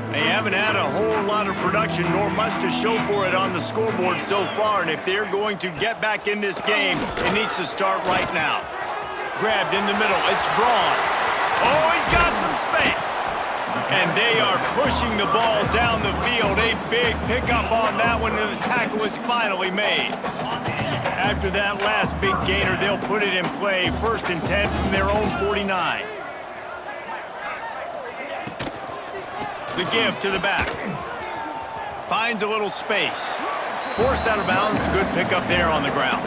They haven't had a whole lot of production nor much to show for it on the scoreboard so far, and if they're going to get back in this game, it needs to start right now. Grabbed in the middle, it's Braun. Oh, he's got some space. And they are pushing the ball down the field. A big pickup on that one, and the tackle is finally made. After that last big gainer, they'll put it in play. 1st and 10 from their own 49. The give to the back. Finds a little space. Forced out of bounds. Good pickup there on the ground.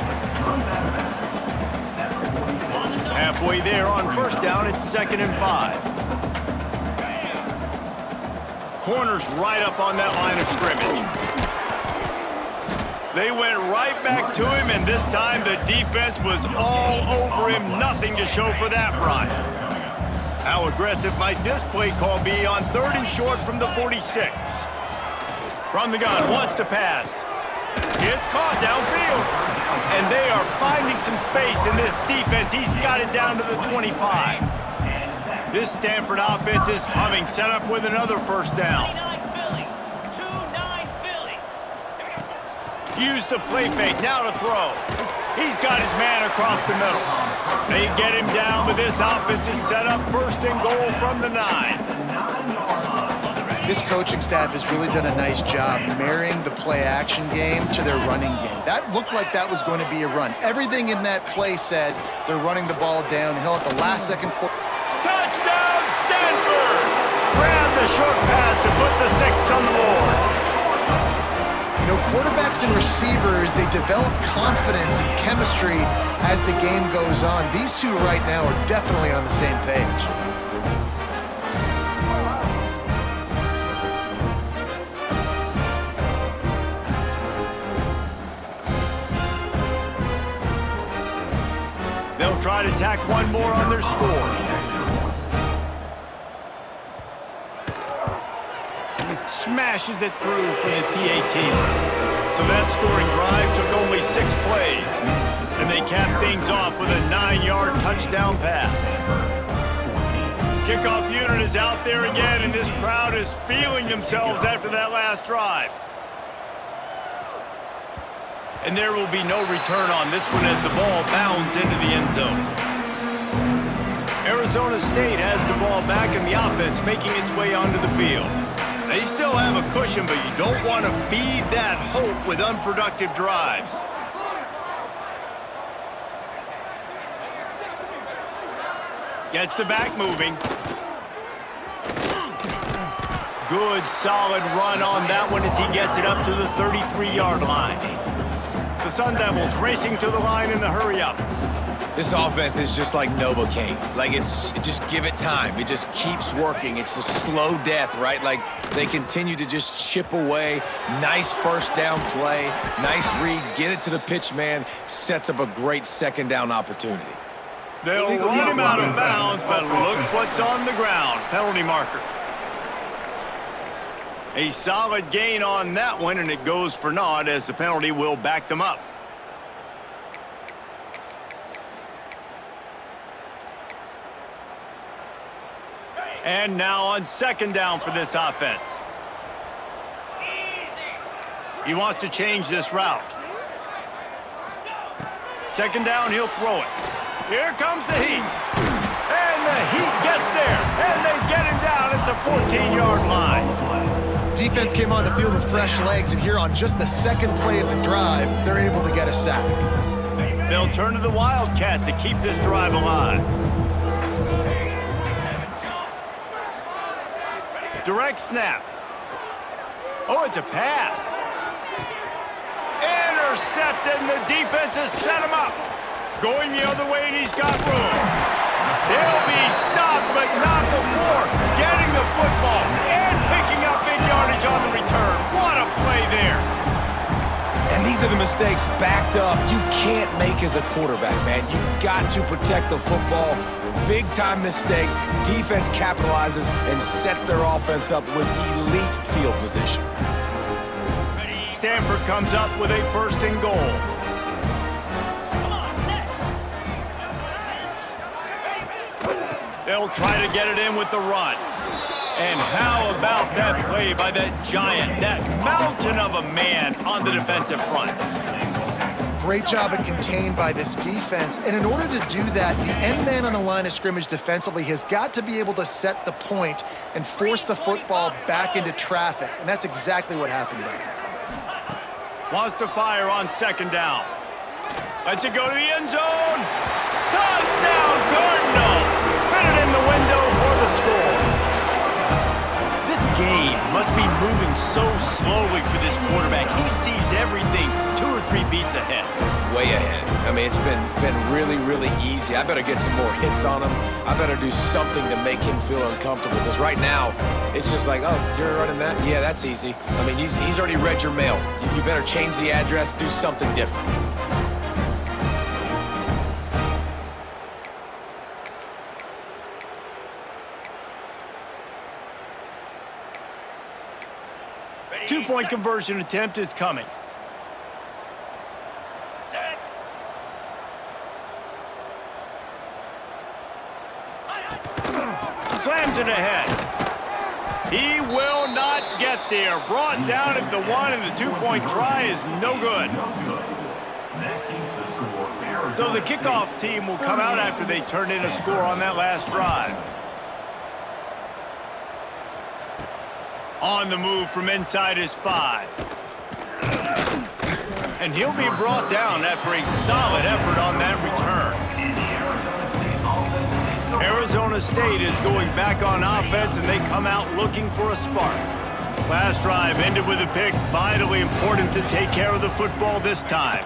Halfway there on 1st down, it's 2nd and 5. Corners right up on that line of scrimmage. They went right back to him, and this time the defense was all over him. Nothing to show for that run. How aggressive might this play call be on 3rd and short from the 46? From the gun, wants to pass. It's caught downfield. And they are finding some space in this defense. He's got it down to the 25. This Stanford offense is humming, set up with another 1st down. 2-9 Philly. Use the play fake, now to throw. He's got his man across the middle. They get him down, but this offense is set up 1st and goal from the 9. This coaching staff has really done a nice job marrying the play-action game to their running game. That looked like that was going to be a run. Everything in that play said they're running the ball downhill at the last second. Touchdown, Stanford! Grab the short pass to put the 6 on the board. You know, quarterbacks and receivers, they develop confidence and chemistry as the game goes on. These two right now are definitely on the same page. They'll try to tack one more on their score. Smashes it through for the PAT. So that scoring drive took only 6 plays. And they capped things off with a 9-yard touchdown pass. Kickoff unit is out there again, and this crowd is feeling themselves after that last drive. And there will be no return on this one as the ball bounds into the end zone. Arizona State has the ball back and the offense making its way onto the field. They still have a cushion, but you don't want to feed that hope with unproductive drives. Gets the back moving. Good, solid run on that one as he gets it up to the 33-yard line. The Sun Devils racing to the line in the hurry-up. This offense is just like Novocaine. Like, just give it time. It just keeps working. It's a slow death, right? Like, they continue to just chip away. Nice 1st down play. Nice read. Get it to the pitch man. Sets up a great 2nd down opportunity. They'll run him out of bounds, but look what's on the ground. Penalty marker. A solid gain on that one, and it goes for naught as the penalty will back them up. And now on 2nd down for this offense. He wants to change this route. 2nd down, he'll throw it. Here comes the heat. And the heat gets there. And they get him down at the 14-yard line. Defense came on the field with fresh legs, and here on just the 2nd play of the drive, they're able to get a sack. They'll turn to the Wildcat to keep this drive alive. Direct snap. Oh, it's a pass. Intercepted, and the defense has set him up. Going the other way, and he's got room. He'll be stopped, but not before getting the football and picking up big yardage on the return. What a play there. And these are the mistakes backed up you can't make as a quarterback, man. You've got to protect the football. Big-time mistake. Defense capitalizes and sets their offense up with elite field position. Stanford comes up with a 1st and goal. They'll try to get it in with the run. And how about that play by that giant, that mountain of a man on the defensive front? Great job at contained by this defense. And in order to do that, the end man on the line of scrimmage defensively has got to be able to set the point and force the football back into traffic. And that's exactly what happened there. Wants to fire on 2nd down. Lets it go to the end zone. Touchdown, Cardinal! Fit it in the window for the score. This game must be moving so slowly for this quarterback. He sees everything 2 or 3 beats ahead. Way ahead. I mean, it's been really, really easy. I better get some more hits on him. I better do something to make him feel uncomfortable, because right now, it's just like, oh, you're running that? Yeah, that's easy. I mean, he's already read your mail. You better change the address, do something different. Two-point conversion attempt is coming. Slams it ahead. He will not get there. Brought down at the 1, and the 2-point try is no good. So the kickoff team will come out after they turn in a score on that last drive. On the move from inside his 5. And he'll be brought down after a solid effort on that return. Arizona State is going back on offense, and they come out looking for a spark. Last drive ended with a pick. Vitally important to take care of the football this time.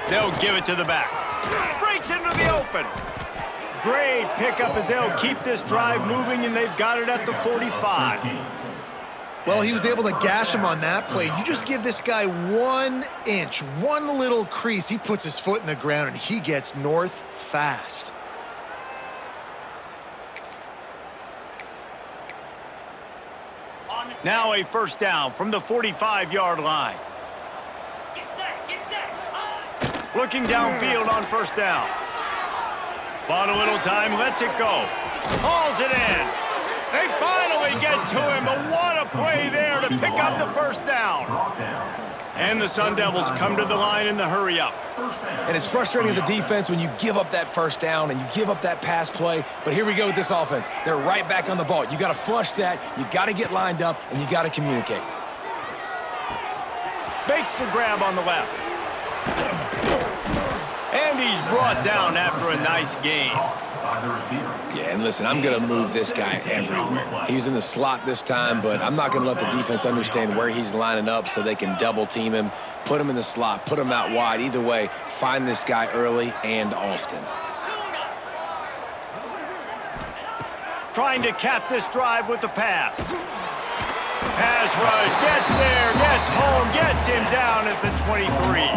They'll give it to the back. Breaks into the open. Great pickup as they'll keep this drive moving, and they've got it at the 45. Well, he was able to gash him on that play. You just give this guy 1 inch, 1 little crease. He puts his foot in the ground, and he gets north fast. Now a 1st down from the 45-yard line. Get set. Looking downfield on 1st down. Bought a little time, lets it go. Hauls it in. They finally get to him, but what a play there to pick up the 1st down. And the Sun Devils come to the line in the hurry-up. And it's frustrating as a defense when you give up that 1st down and you give up that pass play. But here we go with this offense. They're right back on the ball. You got to flush that, you got to get lined up, and you got to communicate. Makes the grab on the left. And he's brought down after a nice gain. Yeah, and listen, I'm going to move this guy everywhere. He's in the slot this time, but I'm not going to let the defense understand where he's lining up so they can double team him, put him in the slot, put him out wide. Either way, find this guy early and often. Trying to cap this drive with the pass. Pass rush, gets there, gets home, gets him down at the 23.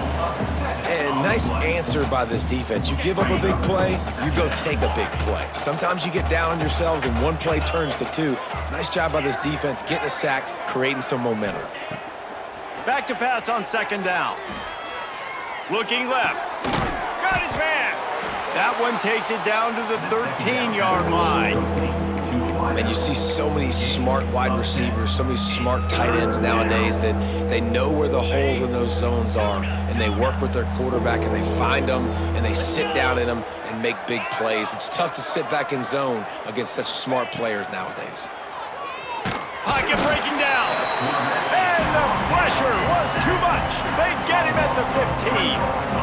And nice answer by this defense. You give up a big play, you go take a big play. Sometimes you get down on yourselves and 1 play turns to 2. Nice job by this defense, getting a sack, creating some momentum. Back to pass on 2nd down. Looking left. Got his man. That one takes it down to the 13-yard line. And you see so many smart wide receivers, so many smart tight ends nowadays that they know where the holes in those zones are, and they work with their quarterback, and they find them, and they sit down in them and make big plays. It's tough to sit back in zone against such smart players nowadays. Pocket breaking down. And the pressure was too much. They get him at the 15.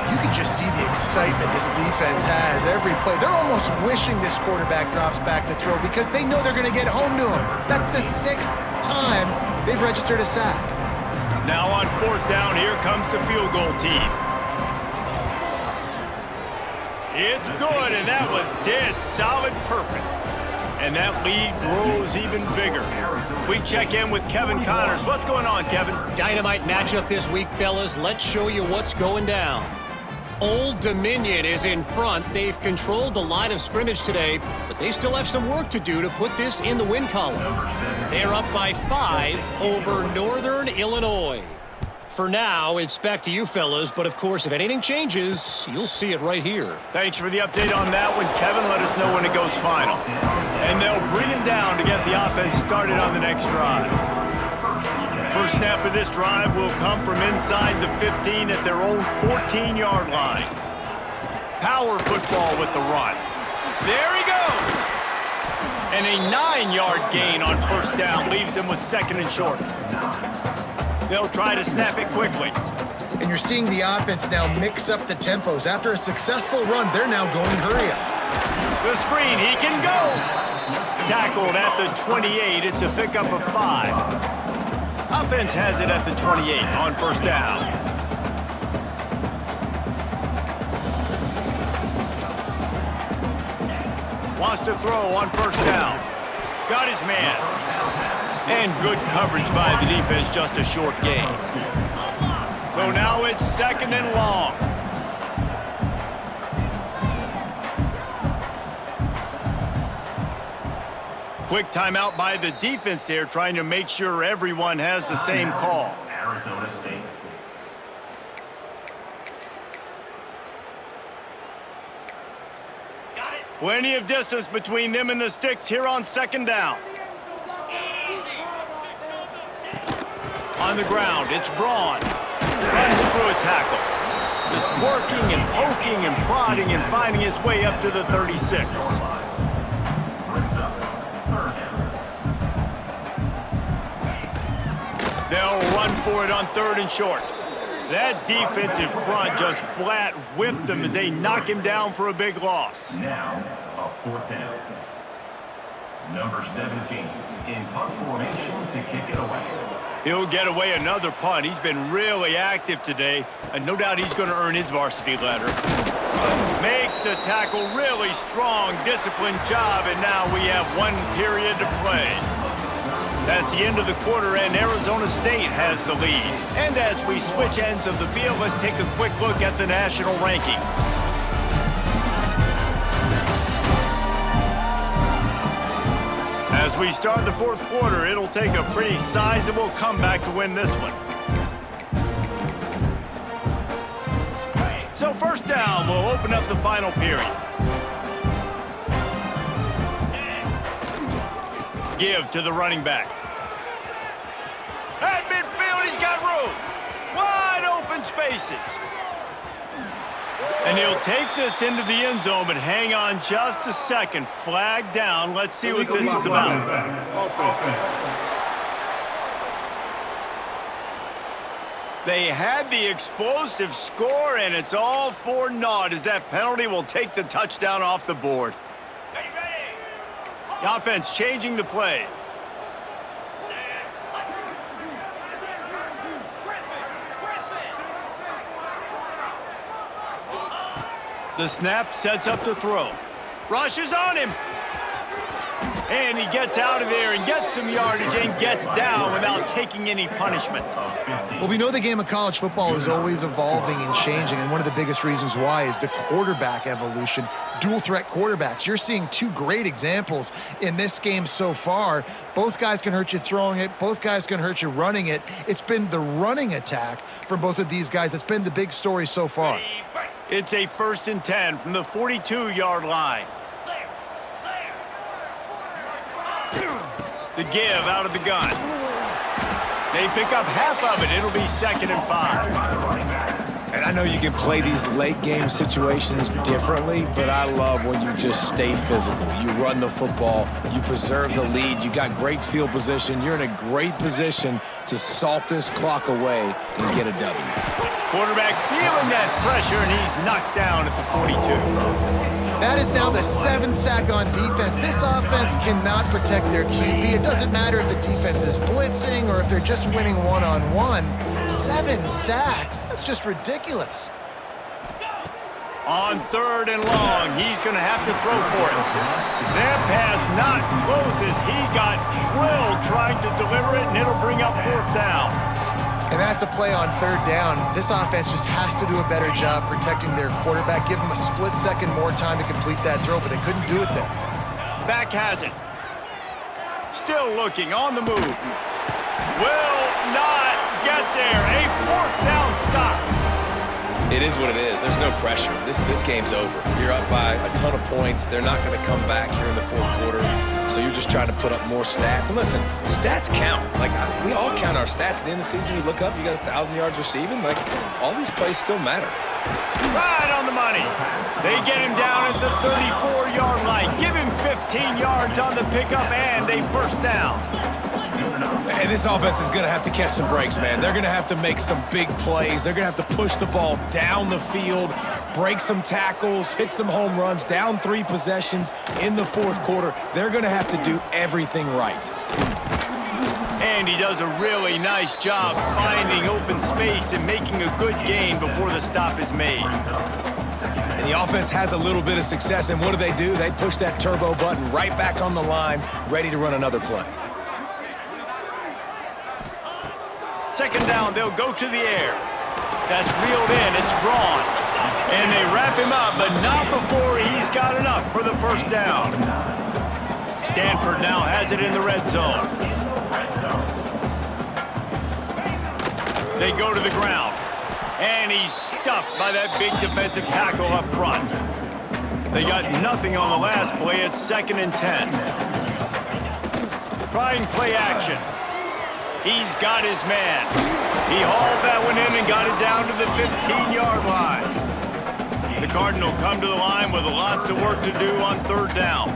You can just see the excitement this defense has every play. They're almost wishing this quarterback drops back to throw because they know they're going to get home to him. That's the 6th time they've registered a sack. Now on 4th down, here comes the field goal team. It's good, and that was dead solid perfect. And that lead grows even bigger. We check in with Kevin Connors. What's going on, Kevin? Dynamite matchup this week, fellas. Let's show you what's going down. Old Dominion is in front. They've controlled the line of scrimmage today, but they still have some work to do to put this in the win column. They're up by 5 over Northern Illinois. For now, it's back to you fellas, but of course, if anything changes, you'll see it right here. Thanks for the update on that one, Kevin. Let us know when it goes final. And they'll bring him down to get the offense started on the next drive. First snap of this drive will come from inside the 15 at their own 14-yard line. Power football with the run. There he goes! And a 9-yard gain on first down leaves him with 2nd and short. They'll try to snap it quickly. And you're seeing the offense now mix up the tempos. After a successful run, they're now going hurry up. The screen, he can go! Tackled at the 28, it's a pickup of 5. Offense has it at the 28 on first down. Wants to throw on first down. Got his man. And good coverage by the defense, just a short gain. So now it's 2nd and long. Quick timeout by the defense there, trying to make sure everyone has the same call. Arizona State. Got it. Plenty of distance between them and the sticks here on 2nd down. On the ground, it's Braun. Runs through a tackle. Just working and poking and prodding and finding his way up to the 36. They'll run for it on 3rd and short. That defensive front just flat whipped them as they knock him down for a big loss. Now, a 4th down. Number 17 in punt formation to kick it away. He'll get away another punt. He's been really active today, and no doubt he's going to earn his varsity letter. Makes the tackle really strong, disciplined job, and now we have 1 period to play. That's the end of the quarter, and Arizona State has the lead. And as we switch ends of the field, let's take a quick look at the national rankings. As we start the 4th quarter, it'll take a pretty sizable comeback to win this one. So first down will open up the final period. Give to the running back. At midfield, he's got room. Wide open spaces. And he'll take this into the end zone, but hang on just a second. Flag down. Let's see what this is about. They had the explosive score, and it's all for naught as that penalty will take the touchdown off the board. Ready, ready. The offense changing the play. The snap sets up the throw. Rushes on him. And he gets out of there and gets some yardage and gets down without taking any punishment. Well, we know the game of college football is always evolving and changing, and one of the biggest reasons why is the quarterback evolution. Dual threat quarterbacks. You're seeing 2 great examples in this game so far. Both guys can hurt you throwing it. Both guys can hurt you running it. It's been the running attack from both of these guys that's been the big story so far. It's a 1st and 10 from the 42-yard line. The give out of the gun. They pick up half of it. It'll be 2nd and 5. And I know you can play these late game situations differently, but I love when you just stay physical. You run the football, you preserve the lead, you got great field position, you're in a great position to salt this clock away and get a W. Quarterback feeling that pressure, and he's knocked down at the 42. That is now the 7th sack on defense. This offense cannot protect their QB. It doesn't matter if the defense is blitzing or if they're just winning one-on-one. 7 sacks? That's just ridiculous. On 3rd and long, he's going to have to throw for it. That pass not closes. He got drilled trying to deliver it, and it'll bring up 4th down. And that's a play on 3rd down. This offense just has to do a better job protecting their quarterback. Give them a split second more time to complete that throw, but they couldn't do it there. Back has it. Still looking, on the move. Will not get there. A 4th down stop. It is what it is. There's no pressure. This game's over. You're up by a ton of points. They're not going to come back here in the 4th quarter. So you're just trying to put up more stats. And listen, stats count. Like, we all count our stats. At the end of the season, you look up, you got 1,000 yards receiving. Like, all these plays still matter. Right on the money. They get him down at the 34-yard line. Give him 15 yards on the pickup and a 1st down. And this offense is going to have to catch some breaks, man. They're going to have to make some big plays. They're going to have to push the ball down the field, break some tackles, hit some home runs, down 3 possessions in the 4th quarter. They're going to have to do everything right. And he does a really nice job finding open space and making a good gain before the stop is made. And the offense has a little bit of success, and what do? They push that turbo button right back on the line, ready to run another play. 2nd down, they'll go to the air. That's reeled in, it's Braun. And they wrap him up, but not before he's got enough for the 1st down. Stanford now has it in the red zone. They go to the ground. And he's stuffed by that big defensive tackle up front. They got nothing on the last play. It's 2nd and 10. Trying play action. He's got his man. He hauled that one in and got it down to the 15-yard line. The Cardinal come to the line with lots of work to do on 3rd down.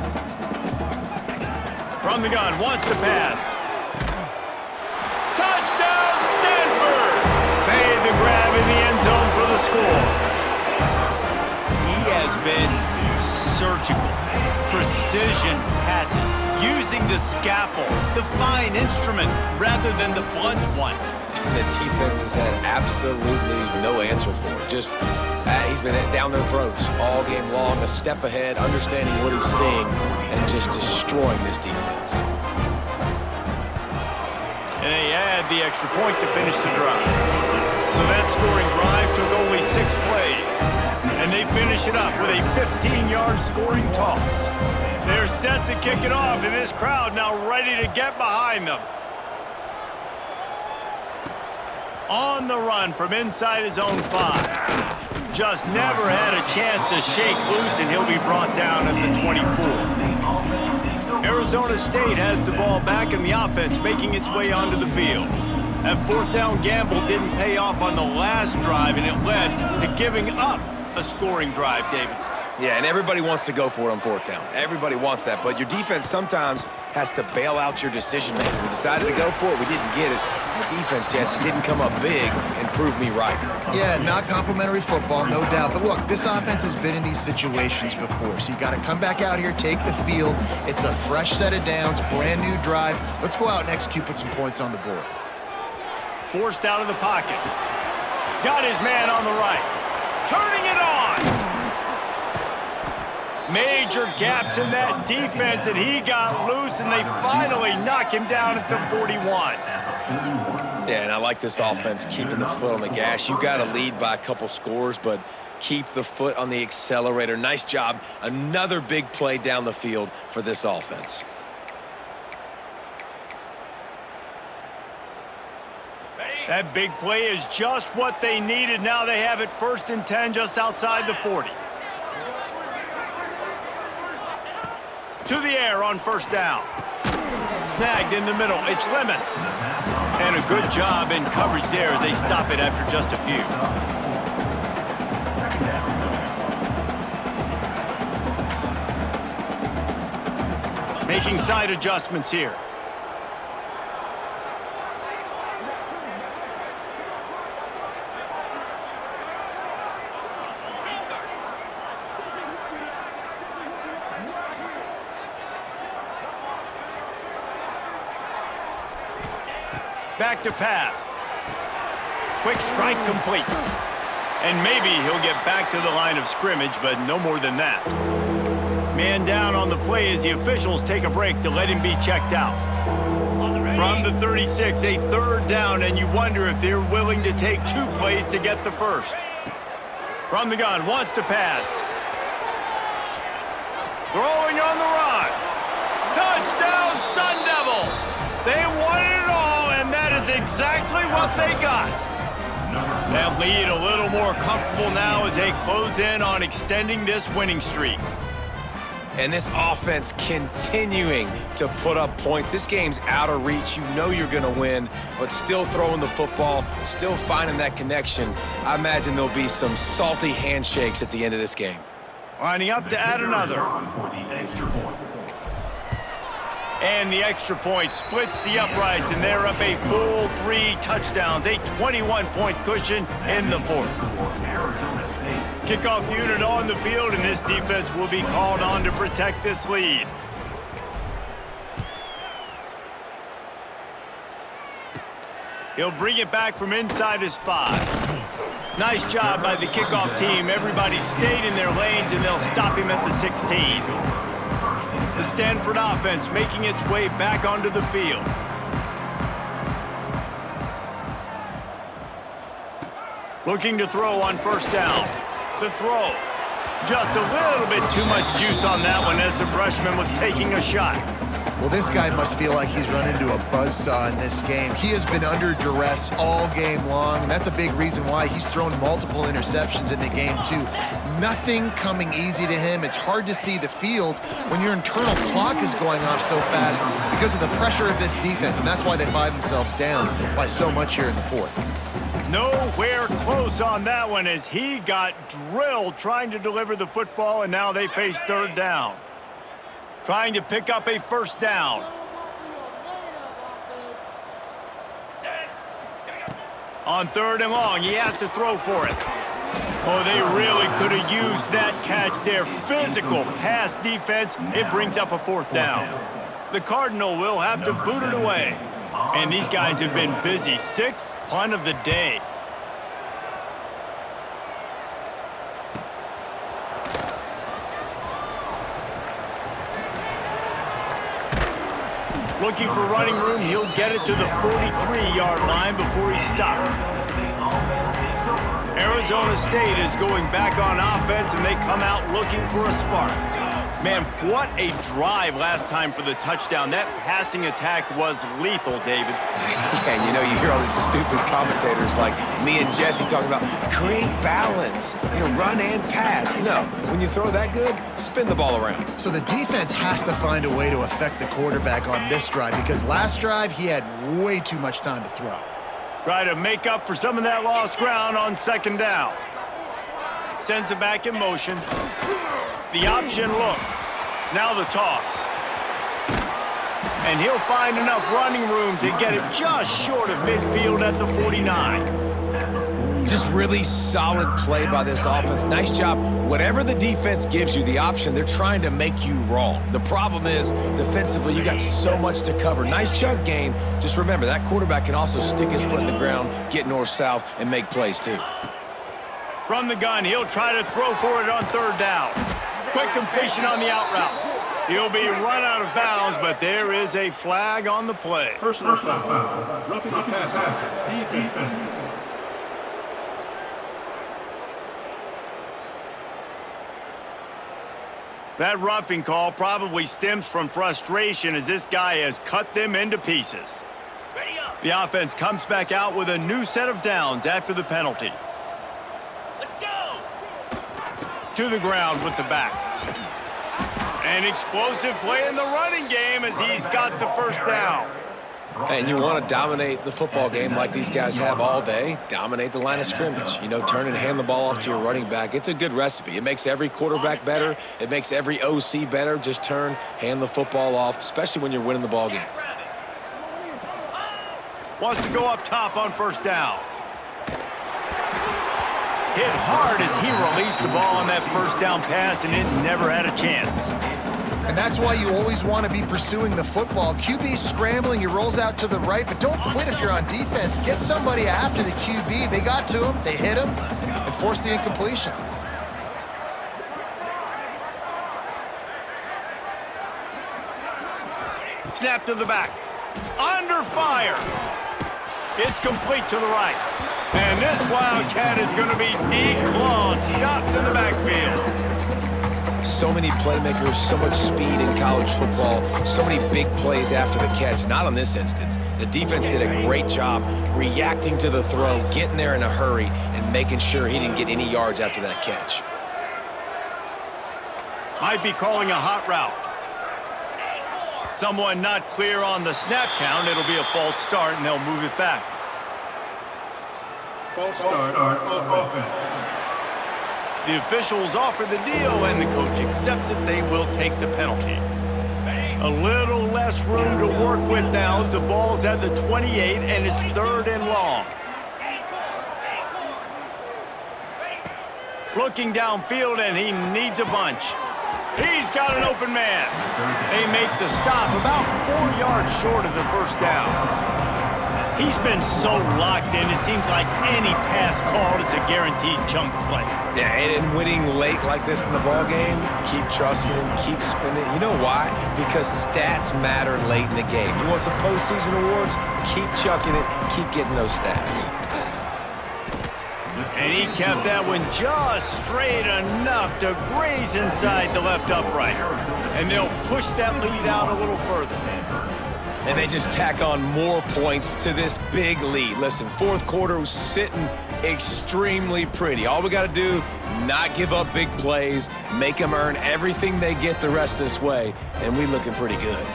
From the gun, wants to pass. Touchdown, Stanford! Made the grab in the end zone for the score. He has been surgical. Precision passes, using the scalpel, the fine instrument, rather than the blunt one. The defense has had absolutely no answer for it. Just, he's been down their throats all game long, a step ahead, understanding what he's seeing, and just destroying this defense. And they add the extra point to finish the drive. So that scoring drive took only 6 plays. And they finish it up with a 15-yard scoring toss. They're set to kick it off, and this crowd now ready to get behind them. On the run from inside his own 5. Just never had a chance to shake loose, and he'll be brought down at the 24. Arizona State has the ball back, and the offense making its way onto the field. That 4th down gamble didn't pay off on the last drive, and it led to giving up a scoring drive, David. Yeah, and everybody wants to go for it on 4th down. Everybody wants that, but your defense sometimes has to bail out your decision-making. We decided to go for it. We didn't get it. The defense, Jesse, didn't come up big and prove me right. Yeah, not complimentary football, no doubt. But look, this offense has been in these situations before, so you got to come back out here, take the field. It's a fresh set of downs, brand new drive. Let's go out and execute, put some points on the board. Forced out of the pocket. Got his man on the right. Turning it on. Major gaps in that defense, and he got loose, and they finally knock him down at the 41. Yeah, and I like this offense keeping the foot on the gas. You got to lead by a couple scores, but keep the foot on the accelerator. Nice job. Another big play down the field for this offense. That big play is just what they needed. Now they have it 1st and 10 just outside the 40. To the air on 1st down. Snagged in the middle. It's Lemon. And a good job in coverage there as they stop it after just a few. Making side adjustments here. Back to pass. Quick strike complete. And maybe he'll get back to the line of scrimmage, but no more than that. Man down on the play as the officials take a break to let him be checked out. From the 36, a third down, and you wonder if they're willing to take 2 plays to get the first. From the gun, wants to pass. Throwing on the run. Touchdown, Sun Devils! They wanted it all, and that is exactly what they got. That lead a little more comfortable now as they close in on extending this winning streak. And this offense continuing to put up points. This game's out of reach. You know you're going to win, but still throwing the football, still finding that connection. I imagine there'll be some salty handshakes at the end of this game. Lining up to add another. And the extra point splits the uprights, and they're up a full 3 touchdowns, a 21-point cushion in the fourth. Kickoff unit on the field, and this defense will be called on to protect this lead. He'll bring it back from inside his 5. Nice job by the kickoff team. Everybody stayed in their lanes, and they'll stop him at the 16. The Stanford offense making its way back onto the field. Looking to throw on first down. The throw. Just a little bit too much juice on that one as the freshman was taking a shot. Well, this guy must feel like he's run into a buzzsaw in this game. He has been under duress all game long, and that's a big reason why he's thrown multiple interceptions in the game, too. Nothing coming easy to him. It's hard to see the field when your internal clock is going off so fast because of the pressure of this defense, and that's why they find themselves down by so much here in the fourth. Nowhere close on that one as he got drilled trying to deliver the football, and now they face third down. Trying to pick up a first down. On third and long, he has to throw for it. Oh, they really could have used that catch there. Physical pass defense. It brings up a fourth down. The Cardinal will have to boot it away. And these guys have been busy. 6th punt of the day. Looking for running room, he'll get it to the 43-yard line before he stops. Arizona State is going back on offense, and they come out looking for a spark. Man, what a drive last time for the touchdown. That passing attack was lethal, David. And you know, you hear all these stupid commentators like me and Jesse talking about create balance, run and pass. No, when you throw that good, spin the ball around. So the defense has to find a way to affect the quarterback on this drive because last drive he had way too much time to throw. Try to make up for some of that lost ground on second down. Sends it back in motion. The option look. Now the toss. And he'll find enough running room to get it just short of midfield at the 49. Just really solid play by this offense. Nice job. Whatever the defense gives you the option, they're trying to make you wrong. The problem is, defensively, you got so much to cover. Nice chunk gain. Just remember, that quarterback can also stick his foot in the ground, get north-south, and make plays too. From the gun, he'll try to throw for it on third down. Quick completion on the out route. He'll be run out of bounds, but there is a flag on the play. Personal foul. Roughing the passer. Defense. That roughing call probably stems from frustration as this guy has cut them into pieces. The offense comes back out with a new set of downs after the penalty. Let's go! To the ground with the back. An explosive play in the running game as he's got the first down. And you want to dominate the football game like these guys have all day. Dominate the line of scrimmage. Turn and hand the ball off to your running back. It's a good recipe. It makes every quarterback better. It makes every OC better. Just turn, hand the football off, especially when you're winning the ball game. Wants to go up top on first down. Hit hard as he released the ball on that first down pass, and it never had a chance. And that's why you always want to be pursuing the football. QB's scrambling, he rolls out to the right, but don't quit if you're on defense. Get somebody after the QB. They got to him, they hit him, and forced the incompletion. Snap to the back. Under fire. It's complete to the right. And this Wildcat is going to be declawed. Stopped in the backfield. So many playmakers, so much speed in college football, so many big plays after the catch. Not on this instance. The defense did a great job reacting to the throw, getting there in a hurry, and making sure he didn't get any yards after that catch. Might be calling a hot route. Someone not clear on the snap count. It'll be a false start, and they'll move it back. False start on offense. The officials offer the deal, and the coach accepts it. They will take the penalty. A little less room to work with now as the ball's at the 28, and it's 3rd and long. Looking downfield, and he needs a bunch. He's got an open man. They make the stop about 4 yards short of the first down. He's been so locked in, it seems like any pass called is a guaranteed chunk play. Yeah, and winning late like this in the ball game, keep trusting him, keep spinning. You know why? Because stats matter late in the game. You want some postseason awards? Keep chucking it, keep getting those stats. And he kept that one just straight enough to graze inside the left upright. And they'll push that lead out a little further. And they just tack on more points to this big lead. Listen, 4th quarter was sitting extremely pretty. All we got to do, not give up big plays, make them earn everything they get the rest this way, and we looking pretty good.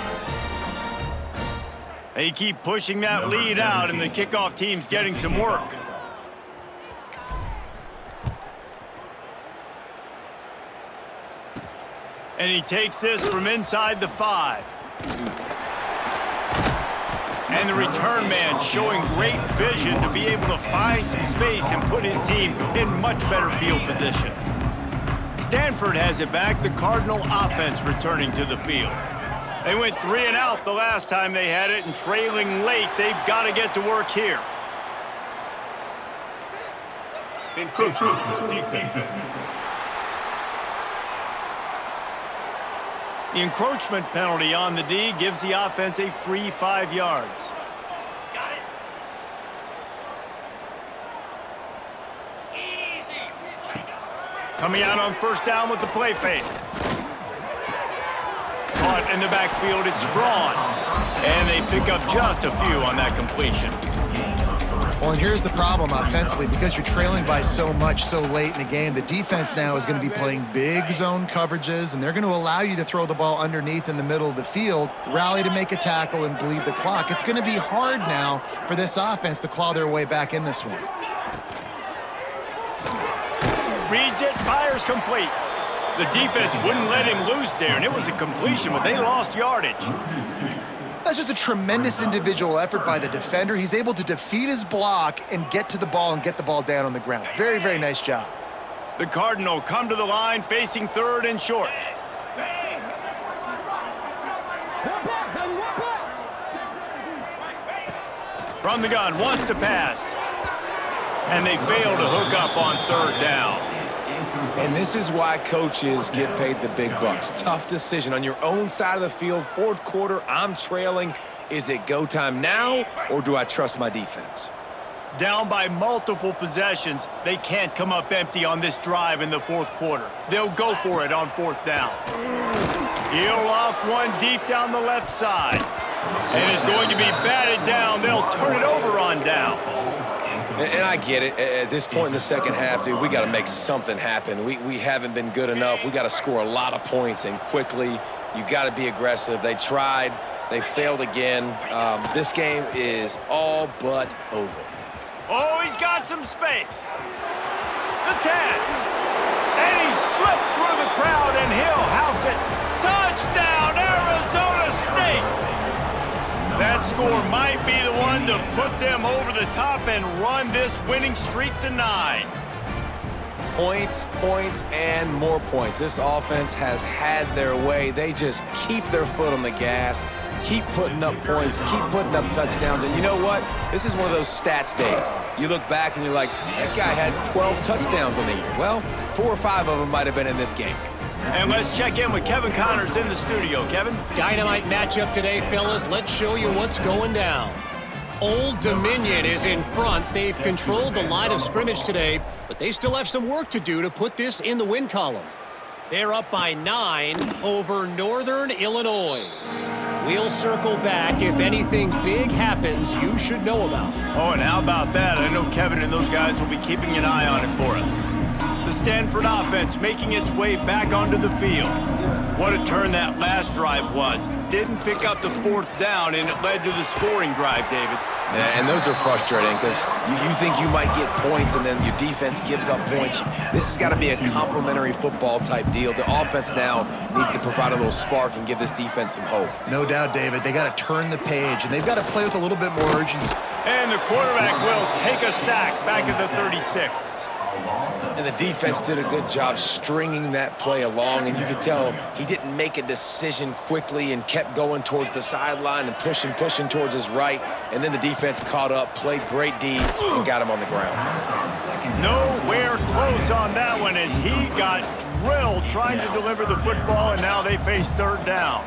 They keep pushing that lead out, and the kickoff team's getting some work. And he takes this from inside the 5. And the return man showing great vision to be able to find some space and put his team in much better field position. Stanford has it back, the Cardinal offense returning to the field. They went 3 and out the last time they had it, and trailing late, they've got to get to work here. Encroachment defense. The encroachment penalty on the D gives the offense a free 5 yards. Got it. Easy. Coming out on 1st down with the play fake. Caught in the backfield, it's Braun. And they pick up just a few on that completion. Well, and here's the problem offensively. Because you're trailing by so much so late in the game, the defense now is going to be playing big zone coverages, and they're going to allow you to throw the ball underneath in the middle of the field, rally to make a tackle, and bleed the clock. It's going to be hard now for this offense to claw their way back in this one. Reads it, fires complete. The defense wouldn't let him loose there, and it was a completion, but they lost yardage. That's just a tremendous individual effort by the defender. He's able to defeat his block and get to the ball and get the ball down on the ground. Very, very nice job. The Cardinal come to the line facing 3rd and short. From the gun, wants to pass. And they fail to hook up on 3rd down. And this is why coaches get paid the big bucks. Tough decision on your own side of the field. 4th quarter, I'm trailing. Is it go time now, or do I trust my defense? Down by multiple possessions, they can't come up empty on this drive in the 4th quarter. They'll go for it on 4th down. He'll off one deep down the left side. And it's going to be batted down. They'll turn it over on downs. And I get it. At this point in the second half, dude, we got to make something happen. We haven't been good enough. We got to score a lot of points, and quickly. You got to be aggressive. They tried. They failed again. This game is all but over. Oh, he's got some space. The 10. And he slipped through the crowd, and he'll house it. Touchdown, Arizona State. That score might be the one to put them over the top and run this winning streak to 9. Points, points, and more points. This offense has had their way. They just keep their foot on the gas, keep putting up points, keep putting up touchdowns. And you know what? This is one of those stats days. You look back and you're like, that guy had 12 touchdowns on the year. Well, 4 or 5 of them might have been in this game. And let's check in with Kevin Connors in the studio. Kevin? Dynamite matchup today, fellas. Let's show you what's going down. Old Dominion is in front. They've controlled the line of scrimmage today, but they still have some work to do to put this in the win column. They're up by 9 over Northern Illinois. We'll circle back. If anything big happens, you should know about. Oh, and how about that? I know Kevin and those guys will be keeping an eye on it for us. The Stanford offense making its way back onto the field. What a turn that last drive was. Didn't pick up the 4th down, and it led to the scoring drive, David. Yeah, and those are frustrating because you think you might get points and then your defense gives up points. This has got to be a complementary football type deal. The offense now needs to provide a little spark and give this defense some hope. No doubt, David. They got to turn the page, and they've got to play with a little bit more urgency. And the quarterback will take a sack back at the 36. And the defense did a good job stringing that play along, and you could tell he didn't make a decision quickly and kept going towards the sideline and pushing towards his right, and then the defense caught up, played great D, and got him on the ground. Nowhere close on that one as he got drilled trying to deliver the football, and now they face 3rd down.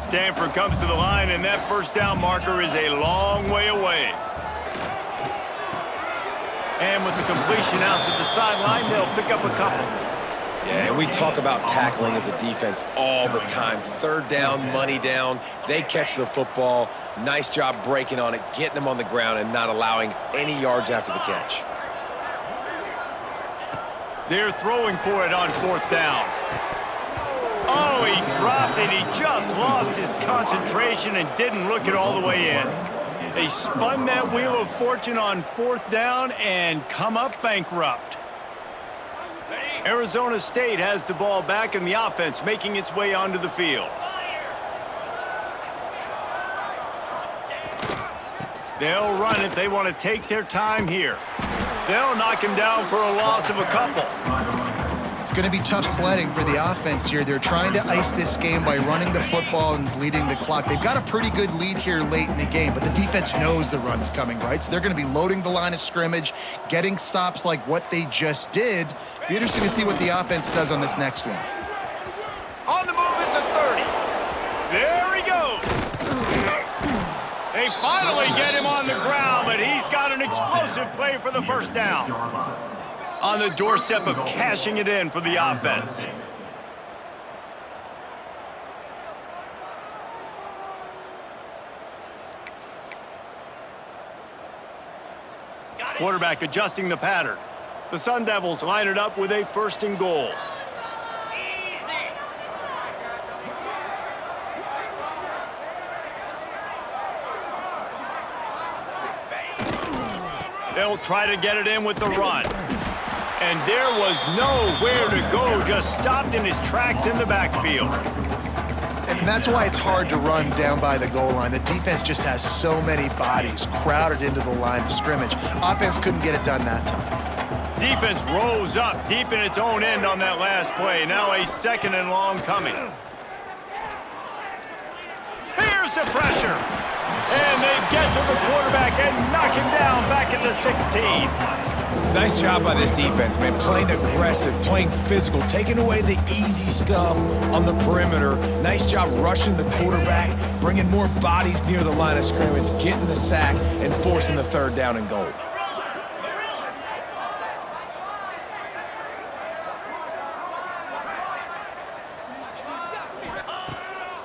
Stanford comes to the line, and that 1st down marker is a long way away. And with the completion out to the sideline, they'll pick up a couple. Yeah, and we talk about tackling as a defense all the time. 3rd down, money down. They catch the football. Nice job breaking on it, getting them on the ground, and not allowing any yards after the catch. They're throwing for it on 4th down. Oh, he dropped it. He just lost his concentration and didn't look it all the way in. They spun that wheel of fortune on 4th down and come up bankrupt. Arizona State has the ball back in the offense, making its way onto the field. They'll run it. They want to take their time here. They'll knock him down for a loss of a couple. It's going to be tough sledding for the offense here. They're trying to ice this game by running the football and bleeding the clock. They've got a pretty good lead here late in the game, but the defense knows the run's coming, right? So they're going to be loading the line of scrimmage, getting stops like what they just did. Be interesting to see what the offense does on this next one. On the move at the 30. There he goes. They finally get him on the ground, but he's got an explosive play for the 1st down. On the doorstep of cashing it in for the offense. Quarterback adjusting the pattern. The Sun Devils line it up with a 1st and goal. They'll try to get it in with the run. And there was nowhere to go, just stopped in his tracks in the backfield. And that's why it's hard to run down by the goal line. The defense just has so many bodies crowded into the line of scrimmage. Offense couldn't get it done that time. Defense rose up deep in its own end on that last play. Now a 2nd and long coming. Here's the pressure. And they get to the quarterback and knock him down back at the 16. Nice job by this defense, man. Playing aggressive, playing physical, taking away the easy stuff on the perimeter. Nice job rushing the quarterback, bringing more bodies near the line of scrimmage, getting the sack, and forcing the 3rd down and goal.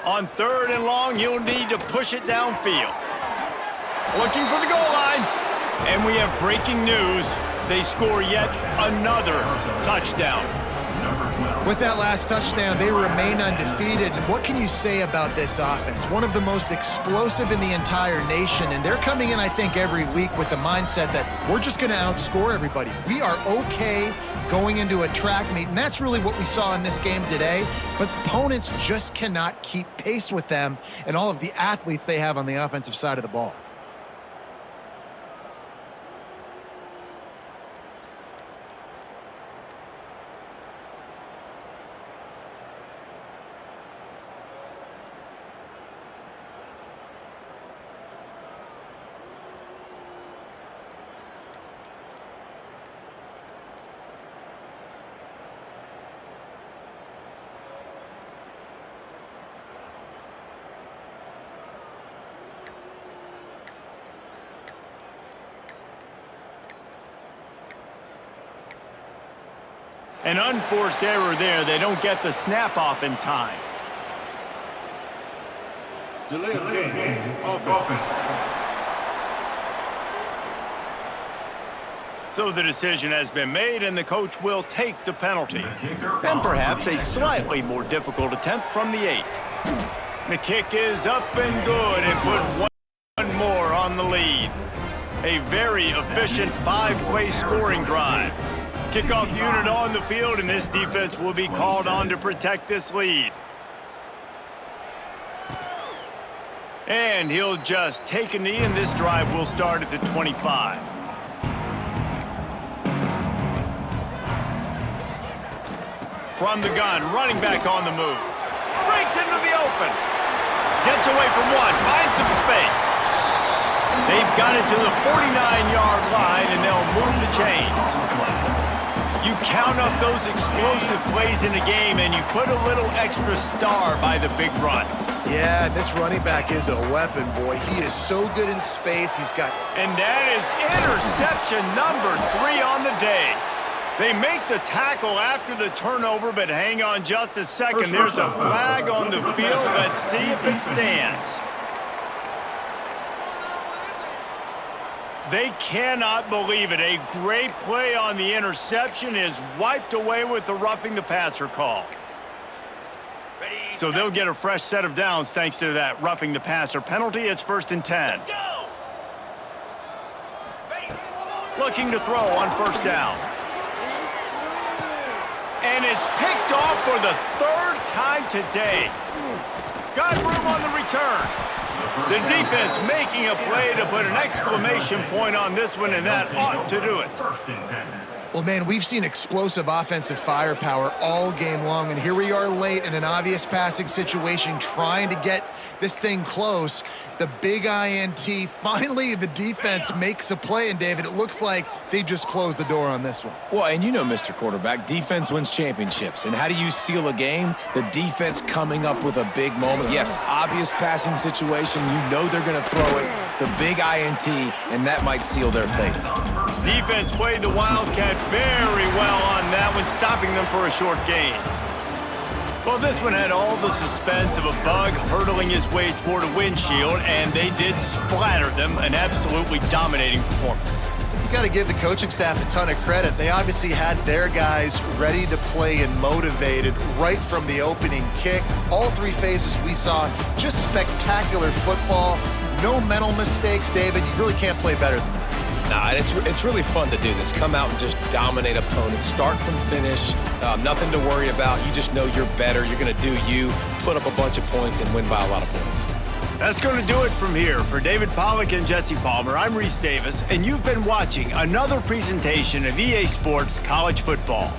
On 3rd and long, he'll need to push it downfield. Looking for the goal line. And we have breaking news. They score yet another touchdown. With that last touchdown, they remain undefeated. And what can you say about this offense? One of the most explosive in the entire nation, and they're coming in, I think, every week with the mindset that we're just going to outscore everybody. We are okay going into a track meet, and that's really what we saw in this game today. But opponents just cannot keep pace with them and all of the athletes they have on the offensive side of the ball. An unforced error there. They don't get the snap off in time. Delay of game. Offense. So the decision has been made, and the coach will take the penalty. And perhaps a slightly more difficult attempt from the 8. The kick is up and good, and put one more on the lead. A very efficient 5-play scoring drive. Kickoff unit on the field, and this defense will be called on to protect this lead. And he'll just take a knee, and this drive will start at the 25. From the gun, running back on the move. Breaks into the open. Gets away from one, finds some space. They've got it to the 49-yard line, and they'll move the chains. You count up those explosive plays in a game, and you put a little extra star by the big run. Yeah, this running back is a weapon, boy. He is so good in space. He's got... And that is interception number 3 on the day. They make the tackle after the turnover, but hang on just a second. There's a flag on the field. Let's see if it stands. They cannot believe it. A great play on the interception is wiped away with the roughing the passer call. So they'll get a fresh set of downs thanks to that roughing the passer penalty. It's 1st and 10. Looking to throw on 1st down. And it's picked off for the 3rd time today. Got room on the return. The defense making a play to put an exclamation point on this one, and that ought to do it. Well, man, we've seen explosive offensive firepower all game long, and here we are late in an obvious passing situation trying to get this thing close. The big INT, finally the defense makes a play, and David, it looks like they just closed the door on this one. Well, and you know, Mr. Quarterback, defense wins championships. And how do you seal a game? The defense coming up with a big moment. Yes, obvious passing situation. You know they're going to throw it. The big INT, and that might seal their fate. Defense played the Wildcat very well on that one, stopping them for a short gain. Well, this one had all the suspense of a bug hurtling his way toward a windshield, and they did splatter them. An absolutely dominating performance. You got to give the coaching staff a ton of credit. They obviously had their guys ready to play and motivated right from the opening kick. All 3 phases we saw, just spectacular football. No mental mistakes, David. You really can't play better than that. Nah, it's really fun to do this. Come out and just dominate opponents. Start from finish. Nothing to worry about. You just know you're better. You're going to do you, put up a bunch of points, and win by a lot of points. That's going to do it from here. For David Pollack and Jesse Palmer, I'm Reese Davis, and you've been watching another presentation of EA Sports College Football.